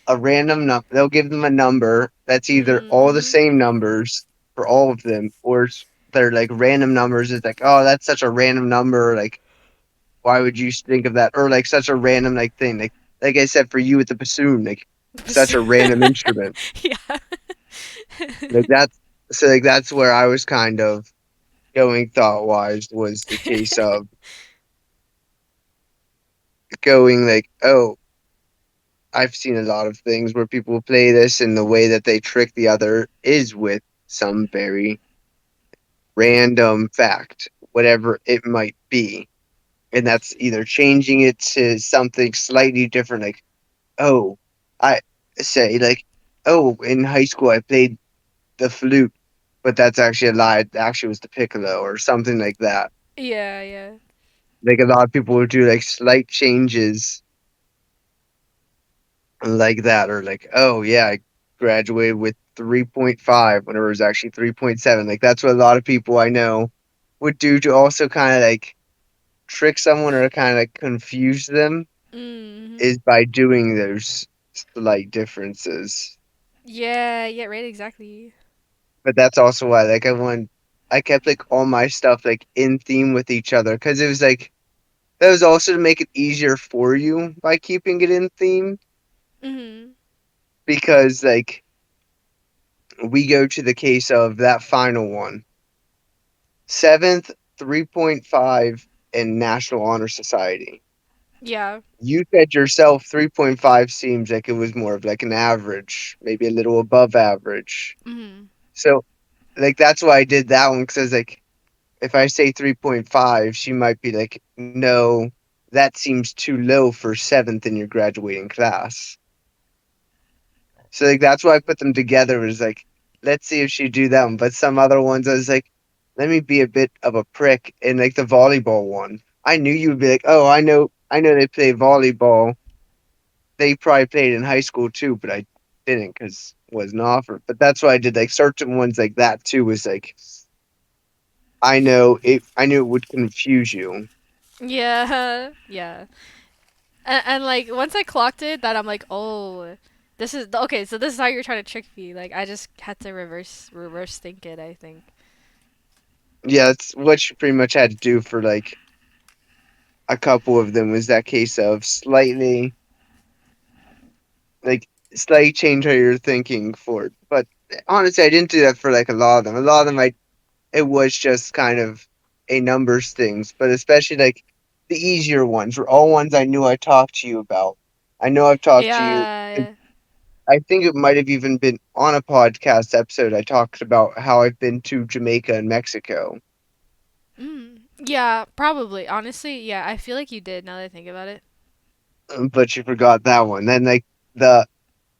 a random number. They'll give them a number that's either all the Mm-hmm. same numbers for all of them, or they're like random numbers. It's like, oh, that's such a random number. Like, why would you think of that? Or like such a random like thing. Like I said for you with the bassoon, like such a random instrument. Yeah. Like that's so like that's where I was kind of going thought wise was the case of going like, oh, I've seen a lot of things where people play this and the way that they trick the other is with some very random fact, whatever it might be. And that's either changing it to something slightly different, like, oh, I say, like, oh, in high school I played the flute, but that's actually a lie. It actually was the piccolo or something like that. Yeah, yeah. Like, a lot of people would do like slight changes like that, or like, oh, yeah, I graduated with 3.5 whenever it was actually 3.7. Like, that's what a lot of people I know would do to also kind of like trick someone or kind of confuse them Mm-hmm. is by doing those slight differences. Yeah, yeah, right, exactly. But that's also why, like, I kept like all my stuff like in theme with each other because it was like that was also to make it easier for you by keeping it in theme Mm-hmm. because like we go to the case of that final one, seventh, 3.5, and National Honor Society. Yeah. You said yourself 3.5 seems like it was more of like an average, maybe a little above average. Mm-hmm. So, like, that's why I did that one because I was like, if I say 3.5, she might be like, no, that seems too low for seventh in your graduating class. So, like, that's why I put them together was like, let's see if she do that one. But some other ones, I was like, let me be a bit of a prick. And like the volleyball one, I knew you would be like, oh, I know they play volleyball. They probably played in high school too, but I didn't because wasn't offered. But that's why I did like certain ones like that too. Was like I know it. I knew it would confuse you. Yeah. Yeah. And like once I clocked it, that I'm like, oh, this is okay. So this is how you're trying to trick me. Like I just had to reverse think it. I think. Yeah, that's what you pretty much had to do for like. a couple of them was that case of like slightly change how you're thinking for it. But honestly, I didn't do that for like a lot of them. A lot of them, it was just kind of a numbers things, but especially like the easier ones were all ones I knew I talked to you about. I know I've talked to you. Yeah. I think it might have even been on a podcast episode. I talked about how I've been to Jamaica and Mexico, Yeah, probably. Honestly, yeah, I feel like you did now that I think about it. but you forgot that one. Then like the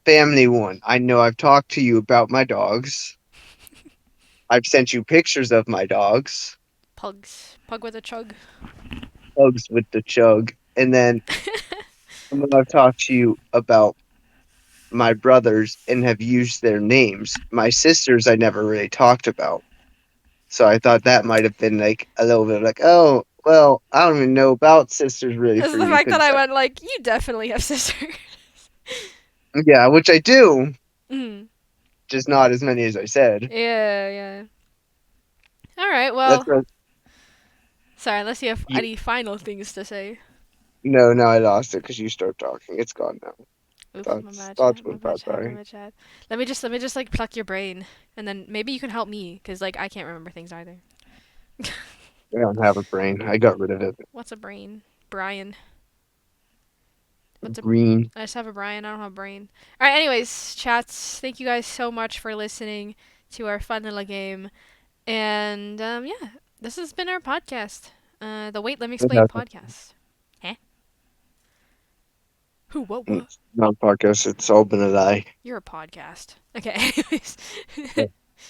family one. I know I've talked to you about my dogs. I've sent you pictures of my dogs, Pugs. Pug with a chug. hugs with the chug. And then I've talked to you about my brothers and have used their names. My sisters, I never really talked about. So I thought that might have been like a little bit like, oh, well, I don't even know about sisters really It's for the you. fact that Cause, I went like, you definitely have sisters. yeah, which I do, mm. just not as many as I said. Yeah, yeah. All right, That's well, what sorry, unless you have you. any final things to say. No, no, I lost it because you start talking. It's gone now. Oof, Thoughts my went bad, bye chat, my bye. bad, chat. Let me just like pluck your brain, and then maybe you can help me, cause like I can't remember things either. I don't have a brain. I got rid of it. What's a brain? Brian. What's a? Green. I just have a Brian. I don't have a brain. All right. Anyways, chats. Thank you guys so much for listening to our fun little game. And yeah, this has been our podcast. The Wait, Let Me Explain podcast. Huh? Who? What? It's not a podcast. It's all been a lie. You're a podcast. Okay. Anyways,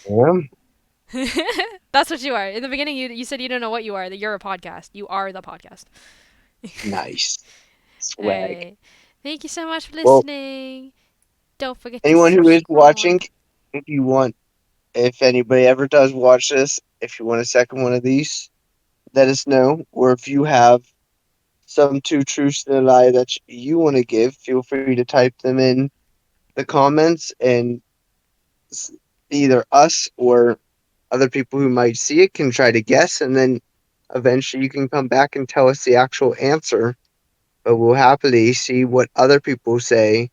Yeah. that's what you are. In the beginning, you said you don't know what you are. That you're a podcast. You are the podcast. Nice. Swag. Hey, thank you so much for Well, listening. Don't forget to anyone who is watching, subscribe. if you want, if anybody ever does watch this, if you want a second one of these, let us know. Or if you have some two truths and a lie that you want to give, feel free to type them in the comments, and either us or other people who might see it can try to guess, and then eventually you can come back and tell us the actual answer. But we'll happily see what other people say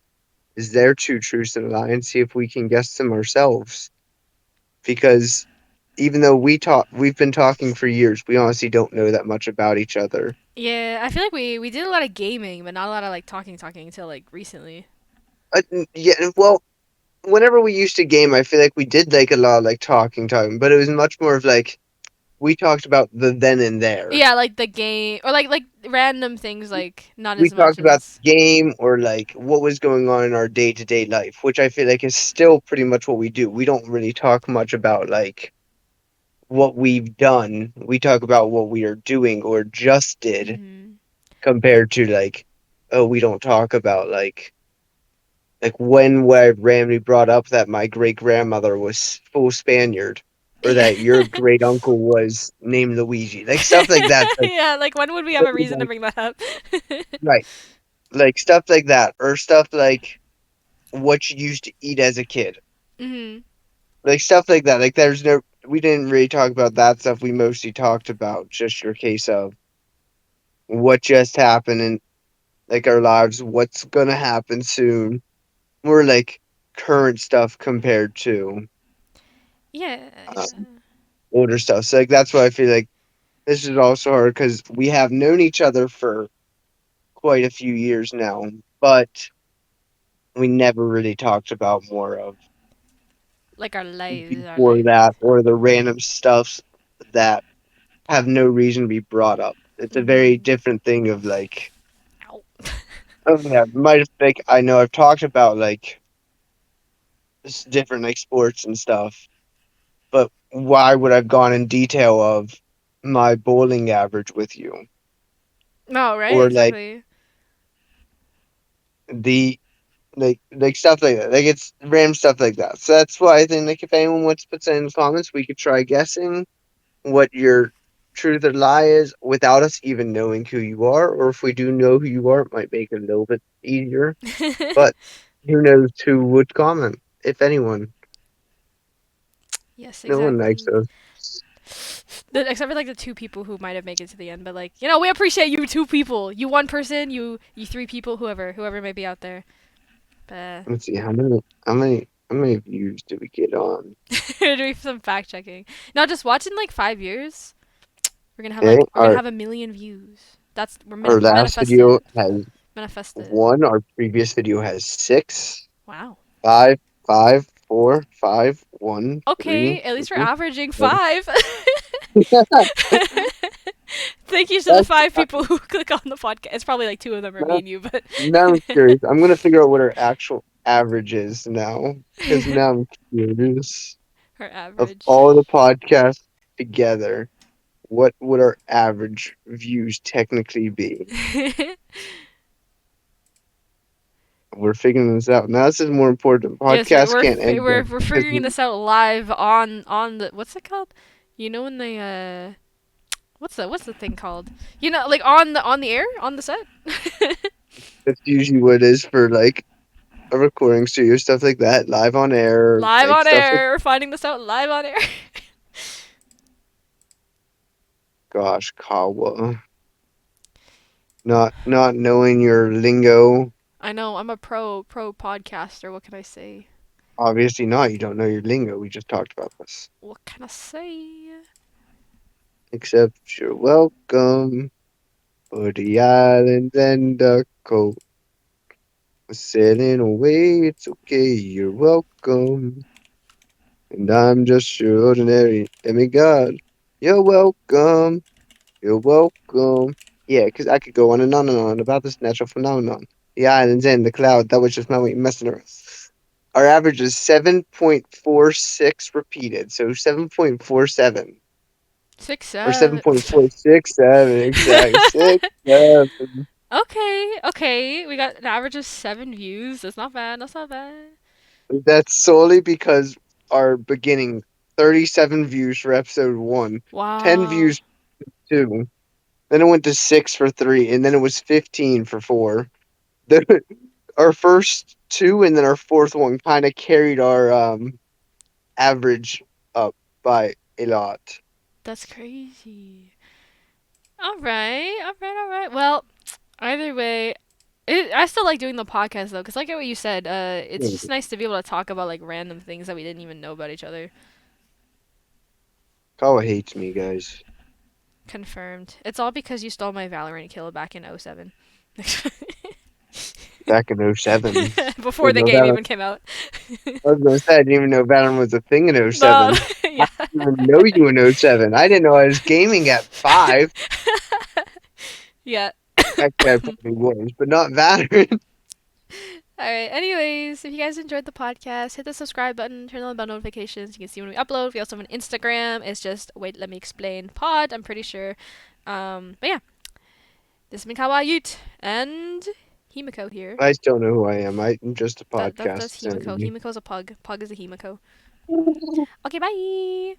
is their two truths and a lie and see if we can guess them ourselves. Because even though we've been talking for years, we honestly don't know that much about each other. Yeah, I feel like we did a lot of gaming, but not a lot of like talking until like recently. Yeah, well, whenever we used to game, I feel like we did like a lot of like talking, but it was much more of like we talked about the then and there. Yeah, like the game or like random things like not We as much talked about as the game or like what was going on in our day to day life, which I feel like is still pretty much what we do. We don't really talk much about like what we've done. We talk about what we are doing or just did mm-hmm. compared to like, oh, we don't talk about like when I randomly brought up that my great grandmother was full Spaniard or Yeah. that your great uncle was named Luigi. Like stuff like that. Like, Yeah, like when would we have a reason to like bring that up? right. Like stuff like that. Or stuff like what you used to eat as a kid. mhm. Like stuff like that. Like there's no we didn't really talk about that stuff. We mostly talked about just your case of what just happened in like our lives, what's gonna happen soon. More like current stuff compared to Yeah, um, yeah. older stuff. So like that's why I feel like this is also hard because we have known each other for quite a few years now, but we never really talked about more of Like our lives, our before lives. that or the random stuffs that have no reason to be brought up. It's a very Mhm. different thing of like, Ow. oh yeah, might have like I know I've talked about like different like sports and stuff, but why would I've gone in detail of my bowling average with you No, right? or like Exactly. the like stuff like that. Like it's random stuff like that. So that's why I think like if anyone wants to put something in the comments, we could try guessing what your truth or lie is without us even knowing who you are, or if we do know who you are, it might make it a little bit easier. But who knows who would comment, if anyone. Yes, No one likes exactly. us. Except for like the two people who might have made it to the end, but like we appreciate you two people, you one person, you three people, whoever may be out there. But Let's see how many views did we get on? doing some fact checking. Now just watch in like 5 years. Okay, We're gonna have a million views. our We're last video has manifested. 1. Our previous video has 6. Wow. 5, 5, 4, 5, 1, Okay, 3, at least we're 2, averaging 1. 5. Thank you to the That's 5 people who click on the podcast. It's probably like two of them are me now, and you, but now I'm curious. I'm gonna figure out what our actual average is now, because now I'm curious. her Of average. all the podcasts together, what would our average views technically be? We're figuring this out. Now this is more important. Yes, Podcasts can't end yet we're because figuring this out live on the what's it called? You know when they what's the thing called? Like on the air on the set. that's usually what it is for like a recording studio, stuff like that, live on air, Live like on stuff like air. We're finding this out live on air. gosh, Kawaa. Not knowing your lingo. I know I'm a pro podcaster. What can I say? Obviously not. You don't know your lingo. We just talked about this. What can I say? Except you're welcome for the island and the coast. Sailing away, it's okay, you're welcome. And I'm just your ordinary demigod. You're welcome, you're welcome. Yeah, because I could go on and on about this natural phenomenon. The islands and the cloud, that was just not what you're messing around. Our average is 7.46 repeated, so 7.47. Six Or seven. 7.467, exactly. 6, 7. Okay. We got an average of 7 views. That's not bad. That's not bad. That's solely because our beginning 37 views for episode 1, 10 Wow. views for 2, then it went to 6 for 3, and then it was 15 for 4. The, our first 2 and then our fourth one kind of carried our average up by a lot. That's crazy. All right. Well, either way, I still like doing the podcast though, cause like what you said, it's just nice to be able to talk about like random things that we didn't even know about each other. Kawa hates me, guys. Confirmed. It's all because you stole my Valorant kill back in '07. Back in '07. Before Didn't the know game Valorant. even came out. I was gonna say I didn't even know Valorant was a thing in No, '07. I yeah. didn't even know you in '07. I didn't know I was gaming at 5. Yeah. Actually, I probably was, but not Valorant. All right. Anyways, if you guys enjoyed the podcast, hit the subscribe button, turn on the bell notifications. You can see when we upload. We also have an Instagram. It's just wait, let me explain pod. I'm pretty sure. But yeah, this has been kawayeet and Himiko here. I still know who I am. I'm just a That's podcast Himiko. enemy. Himiko's a pug. Pug is a Himiko. Okay, bye.